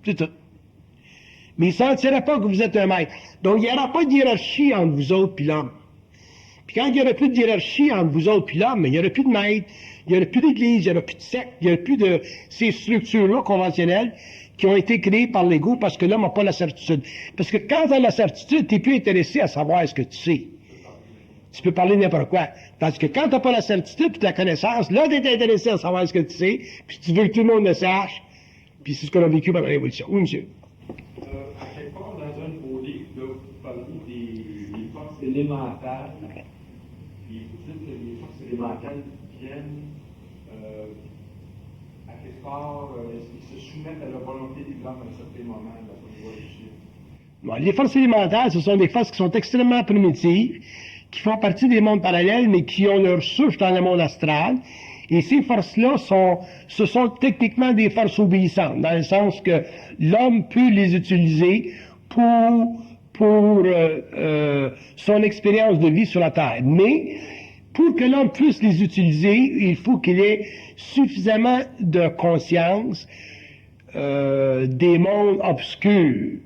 C'est tout. Mais il ne sentirait pas que vous êtes un maître. Donc, il n'y aura pas de hiérarchie entre vous autres et l'homme. Puis quand il n'y aura plus de hiérarchie entre vous autres et l'homme, il n'y aura plus de maître, il n'y aura plus d'église, il n'y aura plus de secte, il n'y aura plus de ces structures-là conventionnelles qui ont été créées par l'ego parce que l'homme n'a pas la certitude. Parce que quand tu as la certitude, tu n'es plus intéressé à savoir ce que tu sais. Tu peux parler n'importe quoi. Parce que quand tu n'as pas la certitude et la connaissance, là, tu es intéressé à savoir ce que tu sais, puis tu veux que tout le monde le sache. Puis c'est ce qu'on a vécu pendant la Révolution. Oui, monsieur. À quelque part, dans un de vos livres, là, vous parlez des forces élémentales. Puis vous dites que les forces élémentales viennent, à quelque part, ils se soumettent à la volonté de l'homme à un certain moment de la évolution. Bon, les forces élémentaires, ce sont des forces qui sont extrêmement primitives, qui font partie des mondes parallèles, mais qui ont leur souche dans le monde astral. Et ces forces-là ce sont techniquement des forces obéissantes, dans le sens que l'homme peut les utiliser pour son expérience de vie sur la Terre. Mais pour que l'homme puisse les utiliser, il faut qu'il ait suffisamment de conscience des mondes obscurs,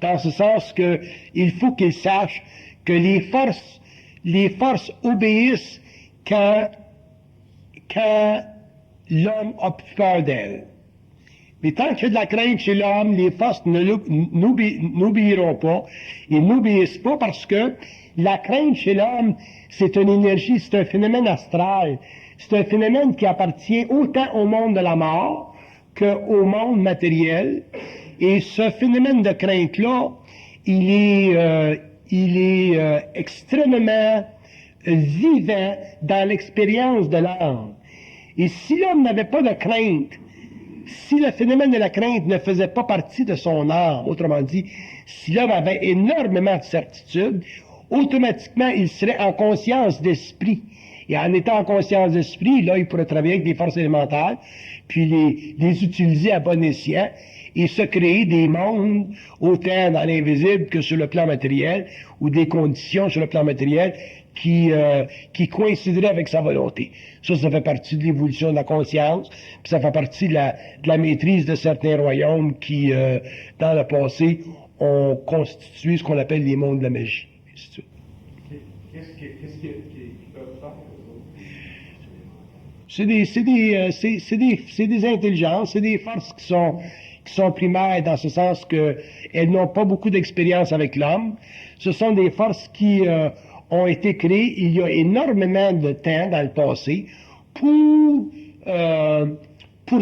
dans ce sens que il faut qu'il sache que les forces obéissent quand l'homme a peur d'elles. Mais tant qu'il y a de la crainte chez l'homme, les forces n'obéiront pas. Ils n'obéissent pas parce que la crainte chez l'homme, c'est une énergie, c'est un phénomène astral. C'est un phénomène qui appartient autant au monde de la mort qu'au monde matériel. Et ce phénomène de crainte-là, il est extrêmement vivant dans l'expérience de l'âme. Et si l'homme n'avait pas de crainte, si le phénomène de la crainte ne faisait pas partie de son âme, autrement dit, si l'homme avait énormément de certitude, automatiquement, il serait en conscience d'esprit. Et en étant en conscience d'esprit, là, il pourrait travailler avec des forces élémentaires, puis les utiliser à bon escient, et se créer des mondes, autant dans l'invisible que sur le plan matériel, ou des conditions sur le plan matériel qui coïncideraient avec sa volonté. Ça fait partie de l'évolution de la conscience, puis ça fait partie de la maîtrise de certains royaumes qui, dans le passé, ont constitué ce qu'on appelle les mondes de la magie. Qu'est-ce qu'ils peuvent faire? C'est des intelligences, c'est des forces qui sont primaires dans ce sens qu'elles n'ont pas beaucoup d'expérience avec l'homme. Ce sont des forces qui ont été créées il y a énormément de temps dans le passé pour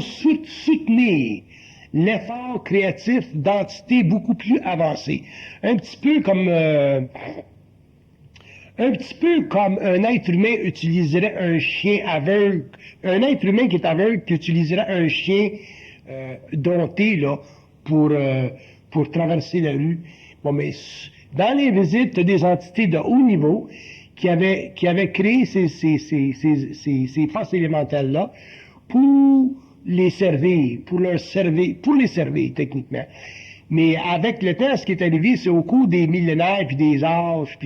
soutenir l'effort créatif d'entités beaucoup plus avancées. Un petit peu comme un être humain utiliserait un chien aveugle, un être humain qui est aveugle qui utiliserait un chien dompté là pour traverser la rue. Bon, mais dans les visites, tu as des entités de haut niveau qui avaient créé ces forces élémentales-là pour les servir, pour les servir techniquement. Mais avec le temps, ce qui est arrivé, c'est au cours des millénaires, puis des âges,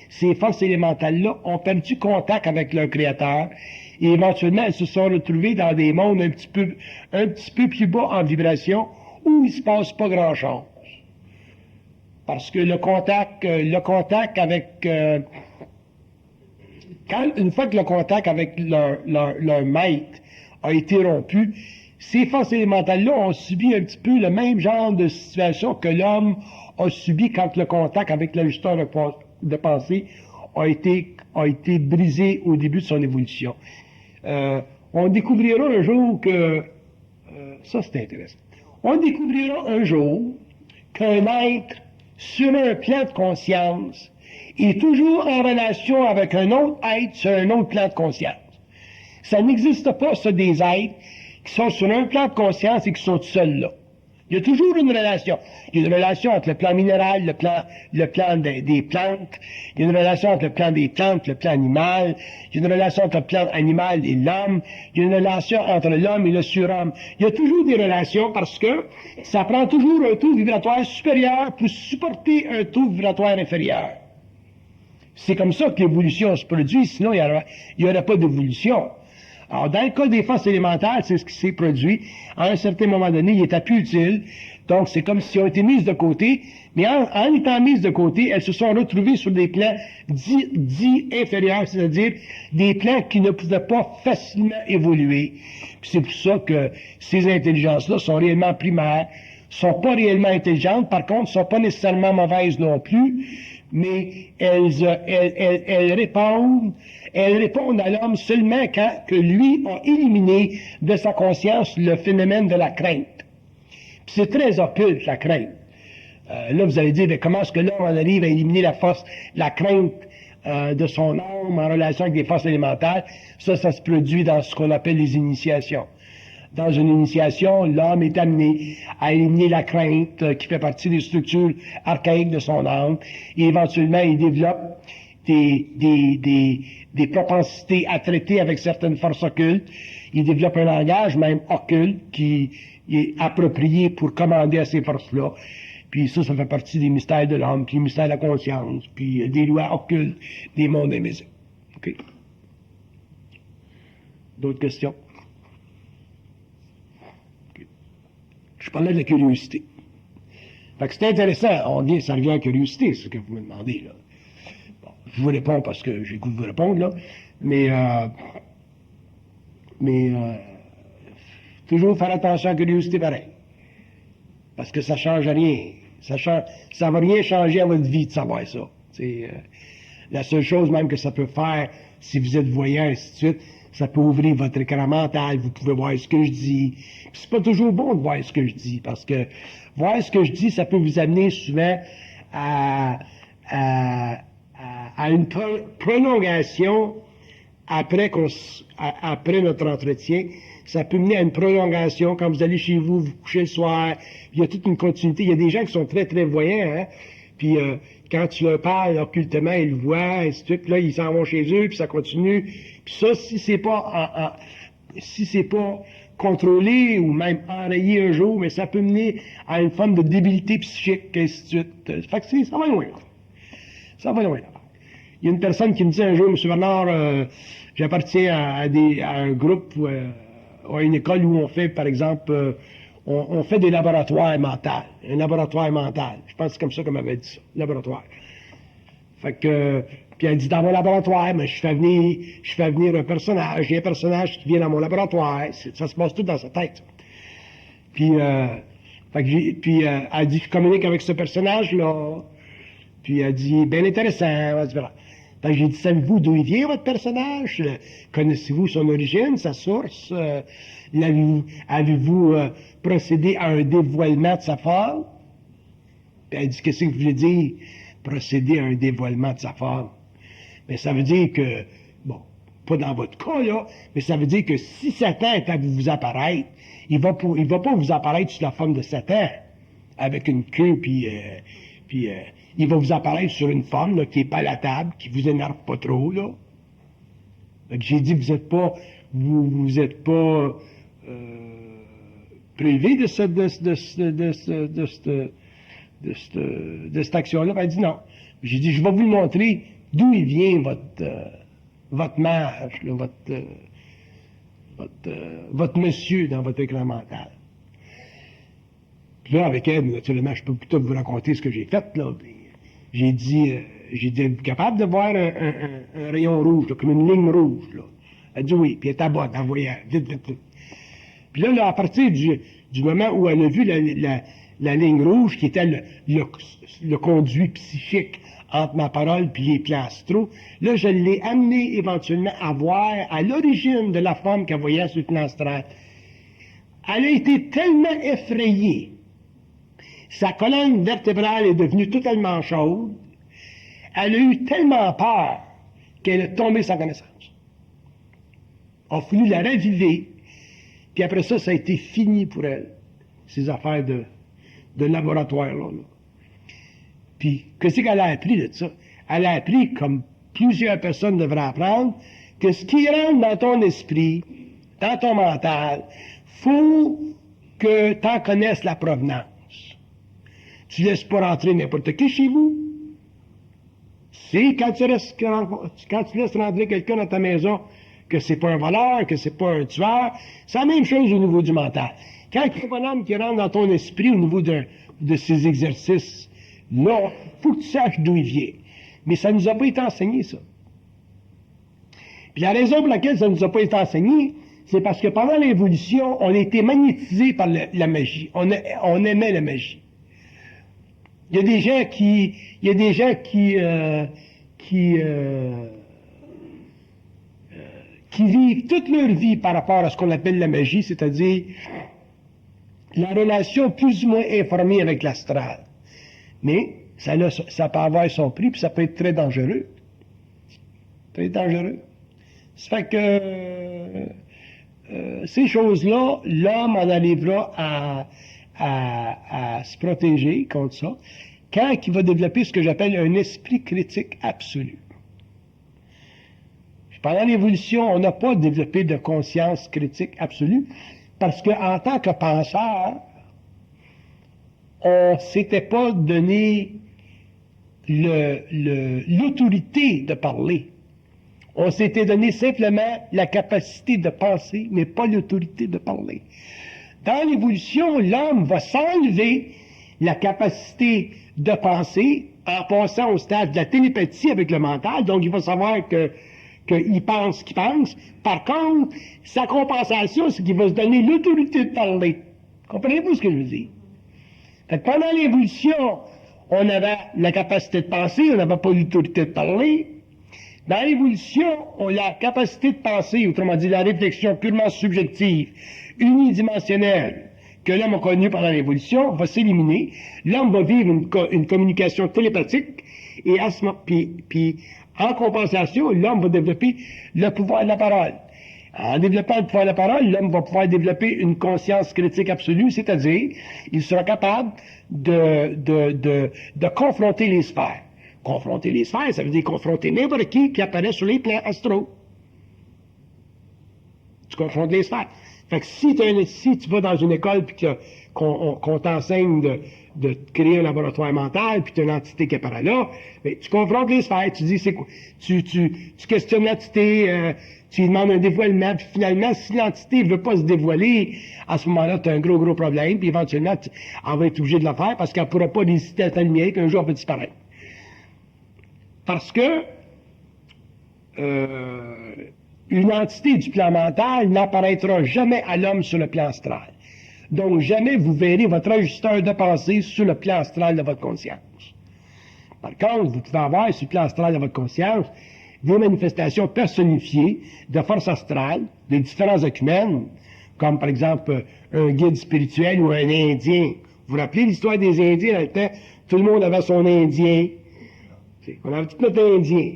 ces forces élémentales-là ont perdu contact avec leur créateur, et éventuellement, elles se sont retrouvées dans des mondes un petit peu plus bas en vibration, où il se passe pas grand-chose. Parce que le contact avec... une fois que le contact avec leur maître a été rompu, ces forces élémentales-là ont subi un petit peu le même genre de situation que l'homme a subi quand le contact avec l'ajusteur de pensée a été brisé au début de son évolution. On découvrira un jour que... ça, c'est intéressant. On découvrira un jour qu'un être, sur un plan de conscience, est toujours en relation avec un autre être sur un autre plan de conscience. Ça n'existe pas, ça, des êtres qui sont sur un plan de conscience et qui sont seuls là. Il y a toujours une relation. Il y a une relation entre le plan minéral, le plan des plantes. Il y a une relation entre le plan des plantes, le plan animal. Il y a une relation entre le plan animal et l'homme. Il y a une relation entre l'homme et le surhomme. Il y a toujours des relations parce que ça prend toujours un taux vibratoire supérieur pour supporter un taux vibratoire inférieur. C'est comme ça que l'évolution se produit, sinon il n'y aurait pas d'évolution. Alors, dans le cas des forces élémentaires, c'est ce qui s'est produit. À un certain moment donné, il n'était plus utile. Donc, c'est comme si elles ont été mises de côté. Mais en étant mises de côté, elles se sont retrouvées sur des plans dits inférieurs, c'est-à-dire des plans qui ne pouvaient pas facilement évoluer. Puis c'est pour ça que ces intelligences-là sont réellement primaires, sont pas réellement intelligentes, par contre, sont pas nécessairement mauvaises non plus, mais elles répondent à l'homme seulement quand que lui a éliminé de sa conscience le phénomène de la crainte. Puis c'est très occulte, la crainte. Là, vous allez dire, mais comment est-ce que l'homme en arrive à éliminer la crainte de son âme en relation avec des forces élémentaires? Ça se produit dans ce qu'on appelle les initiations. Dans une initiation, l'homme est amené à éliminer la crainte qui fait partie des structures archaïques de son âme, et éventuellement, il développe des propensités à traiter avec certaines forces occultes. Il développe un langage même occulte qui est approprié pour commander à ces forces-là. Puis ça fait partie des mystères de l'âme, puis les mystères de la conscience, puis des lois occultes des mondes invisibles. OK? D'autres questions? Okay. Je parlais de la curiosité. Fait que c'est intéressant. Ça revient à la curiosité, ce que vous me demandez, là. Bon, je vous réponds parce que j'ai le goût de vous répondre, là. Mais toujours faire attention à la curiosité pareil. Parce que ça change rien. Ça va rien changer à votre vie de savoir ça. C'est la seule chose même que ça peut faire, si vous êtes voyant, ainsi de suite, ça peut ouvrir votre écran mental, vous pouvez voir ce que je dis. Puis c'est pas toujours bon de voir ce que je dis, parce que voir ce que je dis, ça peut vous amener souvent à une prolongation après notre entretien. Ça peut mener à une prolongation quand vous allez chez vous, vous couchez le soir. Il y a toute une continuité. Il y a des gens qui sont très, très voyants, hein. Puis quand tu leur parles occultement, ils le voient, ainsi de suite. Là, ils s'en vont chez eux, puis ça continue. Puis ça, si c'est pas contrôlé ou même enrayé un jour, mais ça peut mener à une forme de débilité psychique, ainsi de suite. Fait que ça va loin. Ça va loin. Il y a une personne qui me dit un jour, M. Bernard, j'appartiens à un groupe à une école où on fait, par exemple, on fait des laboratoires mentaux. Un laboratoire mental. Je pense que c'est comme ça qu'on m'avait dit ça. Laboratoire. Fait que, puis elle dit, dans mon laboratoire, mais je fais venir un personnage. Il y a un personnage qui vient dans mon laboratoire. Ça se passe tout dans sa tête. Puis, elle dit, je communique avec ce personnage-là. Puis elle dit, bien intéressant, etc. Fait que j'ai dit, savez-vous d'où il vient, votre personnage? Connaissez-vous son origine, sa source? Avez-vous procédé à un dévoilement de sa forme? Puis elle dit, qu'est-ce que vous voulez dire, procéder à un dévoilement de sa forme? Mais ça veut dire que, bon, pas dans votre cas, là, mais ça veut dire que si Satan est à vous apparaître, il va pas vous apparaître sous la forme de Satan, avec une queue, puis il va vous apparaître sur une forme là, qui est palatable, qui vous énerve pas trop, là. Donc, j'ai dit, vous êtes pas prélevé de cette action-là. Elle dit non. J'ai dit, je vais vous le montrer d'où il vient votre mage, là, votre monsieur dans votre écran mental. Puis là, avec elle, naturellement, je peux plutôt vous raconter ce que j'ai fait, là. J'ai dit, êtes-vous capable de voir un rayon rouge, là, comme une ligne rouge, là? Elle dit oui, puis elle tabote en voyant, vite. Puis là, à partir du moment où elle a vu la ligne rouge, qui était le conduit psychique entre ma parole puis les plans astraux, là, je l'ai amené éventuellement à voir à l'origine de la forme qu'elle voyait sur le plan astral. Elle a été tellement effrayée. Sa colonne vertébrale est devenue totalement chaude. Elle a eu tellement peur qu'elle est tombée sans connaissance. On a voulu la raviver, puis après ça a été fini pour elle, ces affaires de laboratoire-là. Là. Puis, qu'est-ce qu'elle a appris de ça? Elle a appris, comme plusieurs personnes devraient apprendre, que ce qui rentre dans ton esprit, dans ton mental, faut que tu en connaisses la provenance. Tu laisses pas rentrer n'importe qui chez vous. C'est quand tu laisses rentrer quelqu'un dans ta maison, que c'est pas un voleur, que c'est pas un tueur, c'est la même chose au niveau du mental. Quand il y a un bonhomme qui rentre dans ton esprit au niveau de ces exercices, là, faut que tu saches d'où il vient. Mais ça nous a pas été enseigné, ça. Puis la raison pour laquelle ça nous a pas été enseigné, c'est parce que pendant l'évolution, on a été magnétisé par la magie. On aimait la magie. Il y a des gens qui vivent toute leur vie par rapport à ce qu'on appelle la magie, c'est-à-dire la relation plus ou moins informée avec l'astral. Mais ça peut avoir son prix, puis ça peut être très dangereux. Très dangereux. Ça fait que ces choses-là, l'homme en arrivera à se protéger contre ça quand il va développer ce que j'appelle un esprit critique absolu. Pendant l'évolution, on n'a pas développé de conscience critique absolue parce qu'en tant que penseur, on ne s'était pas donné l'autorité de parler. On s'était donné simplement la capacité de penser, mais pas l'autorité de parler. Dans l'évolution, l'homme va s'enlever la capacité de penser en passant au stade de la télépathie avec le mental, donc il va savoir qu'il pense qu'il pense. Par contre, sa compensation, c'est qu'il va se donner l'autorité de parler. Comprenez-vous ce que je veux dire? Fait que pendant l'évolution, on avait la capacité de penser, on n'avait pas l'autorité de parler. Dans l'évolution, on a la capacité de penser, autrement dit, la réflexion purement subjective, unidimensionnelle, que l'homme a connue pendant l'évolution, va s'éliminer. L'homme va vivre une communication télépathique, et à ce moment, puis en compensation, l'homme va développer le pouvoir de la parole. En développant le pouvoir de la parole, l'homme va pouvoir développer une conscience critique absolue, c'est-à-dire, il sera capable de confronter les sphères. Confronter les sphères, ça veut dire confronter n'importe qui apparaît sur les plans astraux. Tu confrontes les sphères. Fait que si tu vas dans une école puis qu'on t'enseigne de créer un laboratoire mental, puis tu as une entité qui apparaît là, mais tu confrontes les sphères, tu dis c'est quoi, tu questionnes l'entité, tu lui demandes un dévoilement, puis finalement, si l'entité ne veut pas se dévoiler, à ce moment-là, tu as un gros problème, puis éventuellement, on va être obligé de le faire parce qu'elle ne pourra pas résister à ta lumière, puis un jour, elle va disparaître. Parce que une entité du plan mental n'apparaîtra jamais à l'homme sur le plan astral. Donc, jamais vous verrez votre ajusteur de pensée sur le plan astral de votre conscience. Par contre, vous pouvez avoir sur le plan astral de votre conscience des manifestations personnifiées de forces astrales, de différents œcumènes, comme par exemple un guide spirituel ou un Indien. Vous vous rappelez l'histoire des Indiens dans le temps? Tout le monde avait son Indien. On avait tout notre Indien.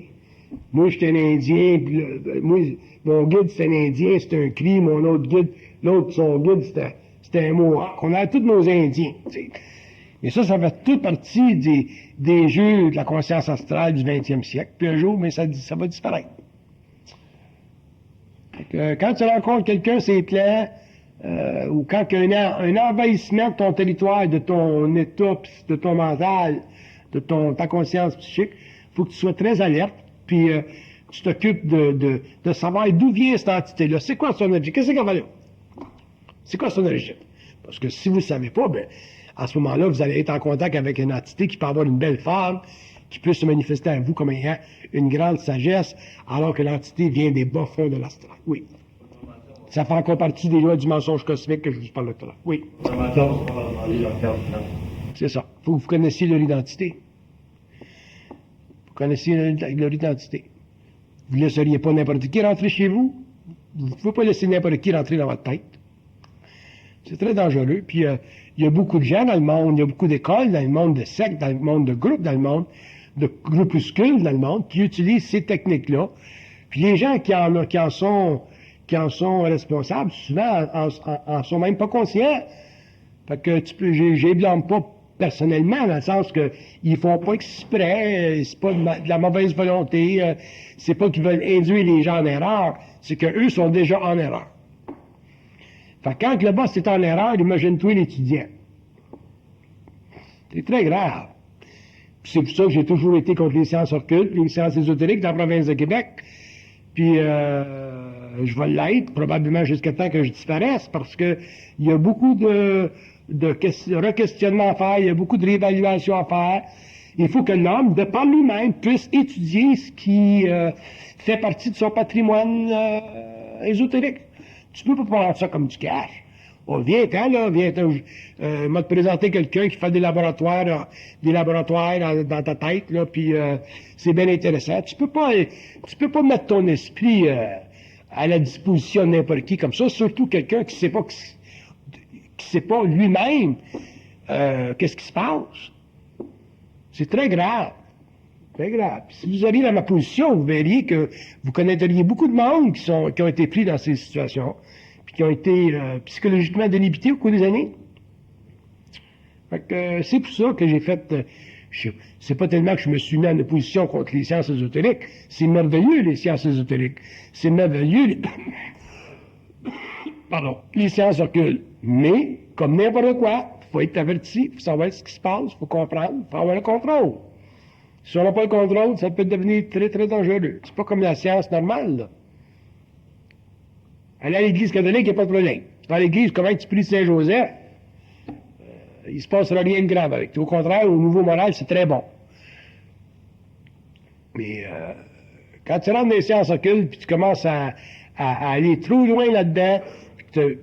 Moi, j'étais un Indien, puis mon guide, c'était un Indien, c'était un cri, mon autre guide, son guide, c'était un Mohawk. On avait tous nos Indiens, t'sais. Mais ça fait toute partie des jeux de la conscience astrale du 20e siècle. Puis un jour, mais ça va disparaître. Quand tu rencontres quelqu'un, c'est clair, ou quand il y a un envahissement de ton territoire, de ton état, de ton mental, de ta conscience psychique, il faut que tu sois très alerte, puis tu t'occupes de savoir d'où vient cette entité-là. C'est quoi son origine? Qu'est-ce qu'elle va là? C'est quoi son origine? Parce que si vous ne savez pas, ben, à ce moment-là, vous allez être en contact avec une entité qui peut avoir une belle forme, qui peut se manifester à vous comme ayant une grande sagesse, alors que l'entité vient des bas fonds de l'astral. Oui. Ça fait encore partie des lois du mensonge cosmique que je vous parle tout à l'heure. Oui. C'est ça. Il faut que vous connaissiez leur identité. Vous connaissiez leur identité. Vous ne laisseriez pas n'importe qui rentrer chez vous. Vous ne pouvez pas laisser n'importe qui rentrer dans votre tête. C'est très dangereux. Puis il y a beaucoup de gens dans le monde, il y a beaucoup d'écoles dans le monde, de sectes, dans le monde, de groupes dans le monde, de groupuscules dans le monde, qui utilisent ces techniques-là. Puis les gens qui en sont responsables, souvent en sont même pas conscients. Fait que j'ai blâme pas personnellement, dans le sens que ils font pas exprès, c'est pas de la mauvaise volonté, c'est pas qu'ils veulent induire les gens en erreur, c'est qu'eux sont déjà en erreur. Fait que quand le boss est en erreur, imagine-toi l'étudiant. C'est très grave. Puis c'est pour ça que j'ai toujours été contre les sciences occultes, les sciences ésotériques dans la province de Québec. Puis je vais l'être, probablement jusqu'à temps que je disparaisse, parce que il y a beaucoup de re-questionnements à faire, il y a beaucoup de réévaluation à faire. Il faut que l'homme, de par lui-même, puisse étudier ce qui fait partie de son patrimoine ésotérique. Tu peux pas prendre ça comme du cash. Oh, viens-t'en, là, viens-t'en. M'a te présenter quelqu'un qui fait des laboratoires dans ta tête, là, puis c'est bien intéressant. Tu peux pas mettre ton esprit à la disposition de n'importe qui comme ça, surtout quelqu'un qui sait pas lui-même qu'est-ce qui se passe. C'est très grave. Très grave. Si vous alliez dans ma position, vous verriez que vous connaîtriez beaucoup de monde qui ont été pris dans ces situations, puis qui ont été psychologiquement délibités au cours des années. Fait que c'est pour ça que j'ai fait... c'est pas tellement que je me suis mis en opposition contre les sciences ésotériques. C'est merveilleux, les sciences ésotériques. C'est merveilleux, les sciences occultes. Mais, comme n'importe quoi, il faut être averti, il faut savoir ce qui se passe, il faut comprendre, il faut avoir le contrôle. Si on n'a pas le contrôle, ça peut devenir très, très dangereux. C'est pas comme la science normale, là. Aller à l'église catholique, il n'y a pas de problème. Tu vas à l'église, comment tu pries Saint-Joseph, il se passera rien de grave avec toi. Au contraire, au niveau moral, c'est très bon. Mais quand tu rentres dans les sciences occultes, puis tu commences à aller trop loin là-dedans,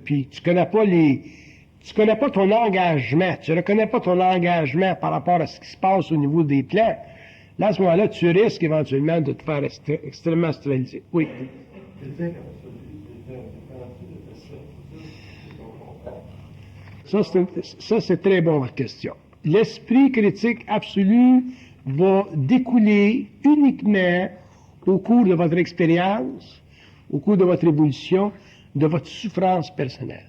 puis tu connais pas ton engagement, tu reconnais pas ton engagement par rapport à ce qui se passe au niveau des plans, là, à ce moment-là, tu risques éventuellement de te faire extrêmement stériliser. Oui. Ça, c'est très bon, votre question. L'esprit critique absolu va découler uniquement au cours de votre expérience, au cours de votre évolution, de votre souffrance personnelle.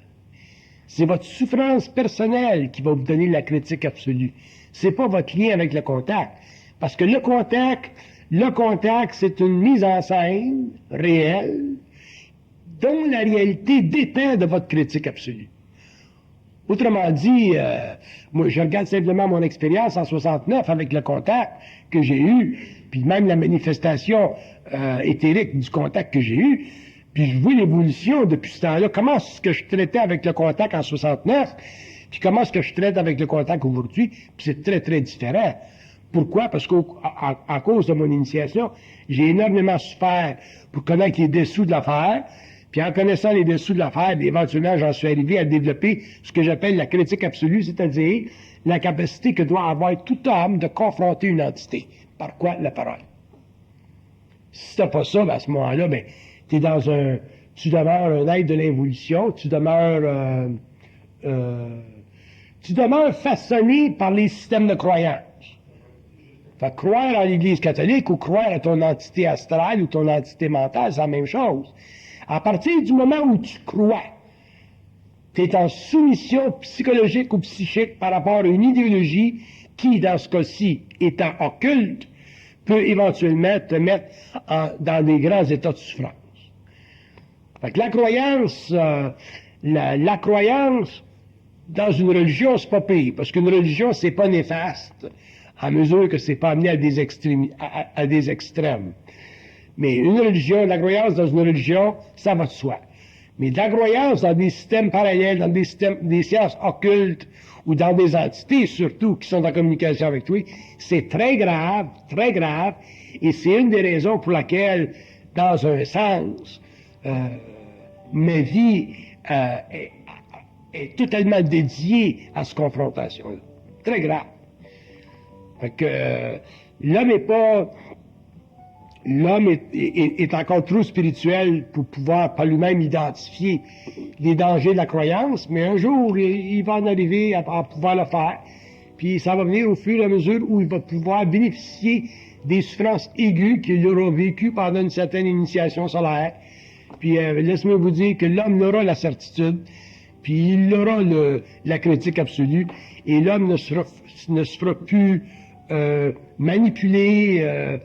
C'est votre souffrance personnelle qui va vous donner la critique absolue. C'est pas votre lien avec le contact. Parce que le contact, c'est une mise en scène réelle dont la réalité dépend de votre critique absolue. Autrement dit, moi, je regarde simplement mon expérience en 69 avec le contact que j'ai eu, puis même la manifestation éthérique du contact que j'ai eu, puis je vois l'évolution depuis ce temps-là. Comment est-ce que je traitais avec le contact en 69, puis comment est-ce que je traite avec le contact aujourd'hui, puis c'est très, très différent. Pourquoi? Parce qu'à cause de mon initiation, j'ai énormément souffert pour connaître les dessous de l'affaire. Puis en connaissant les dessous de l'affaire, éventuellement, j'en suis arrivé à développer ce que j'appelle la critique absolue, c'est-à-dire la capacité que doit avoir tout homme de confronter une entité. Par quoi? La parole. Si t'as pas ça, ben à ce moment-là, ben, tu demeures un être de l'involution, tu demeures façonné par les systèmes de croyance. Fait que croire à l'Église catholique ou croire à ton entité astrale ou ton entité mentale, c'est la même chose. À partir du moment où tu crois, tu es en soumission psychologique ou psychique par rapport à une idéologie qui, dans ce cas-ci, étant occulte, peut éventuellement te mettre dans des grands états de souffrance. Fait que la croyance dans une religion, c'est pas pire, parce qu'une religion, c'est pas néfaste, à mesure que c'est pas amené à des extrêmes. Mais la croyance dans une religion, ça va de soi. Mais de la croyance dans des systèmes parallèles, dans des sciences occultes, ou dans des entités surtout qui sont en communication avec toi, c'est très grave, et c'est une des raisons pour laquelle, dans un sens, ma vie est totalement dédiée à cette confrontation-là. Très grave. Fait que l'homme est encore trop spirituel pour pouvoir par lui-même identifier les dangers de la croyance, mais un jour, il va en arriver à pouvoir le faire. Puis ça va venir au fur et à mesure où il va pouvoir bénéficier des souffrances aiguës qu'il aura vécues pendant une certaine initiation solaire. Puis laisse-moi vous dire que l'homme aura la certitude, puis puis il aura la critique absolue, et l'homme ne se fera plus manipuler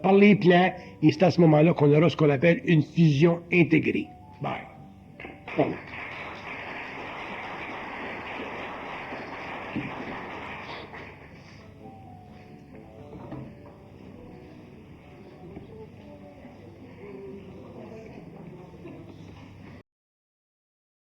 par les plans, et c'est à ce moment-là qu'on aura ce qu'on appelle une fusion intégrée. Bye.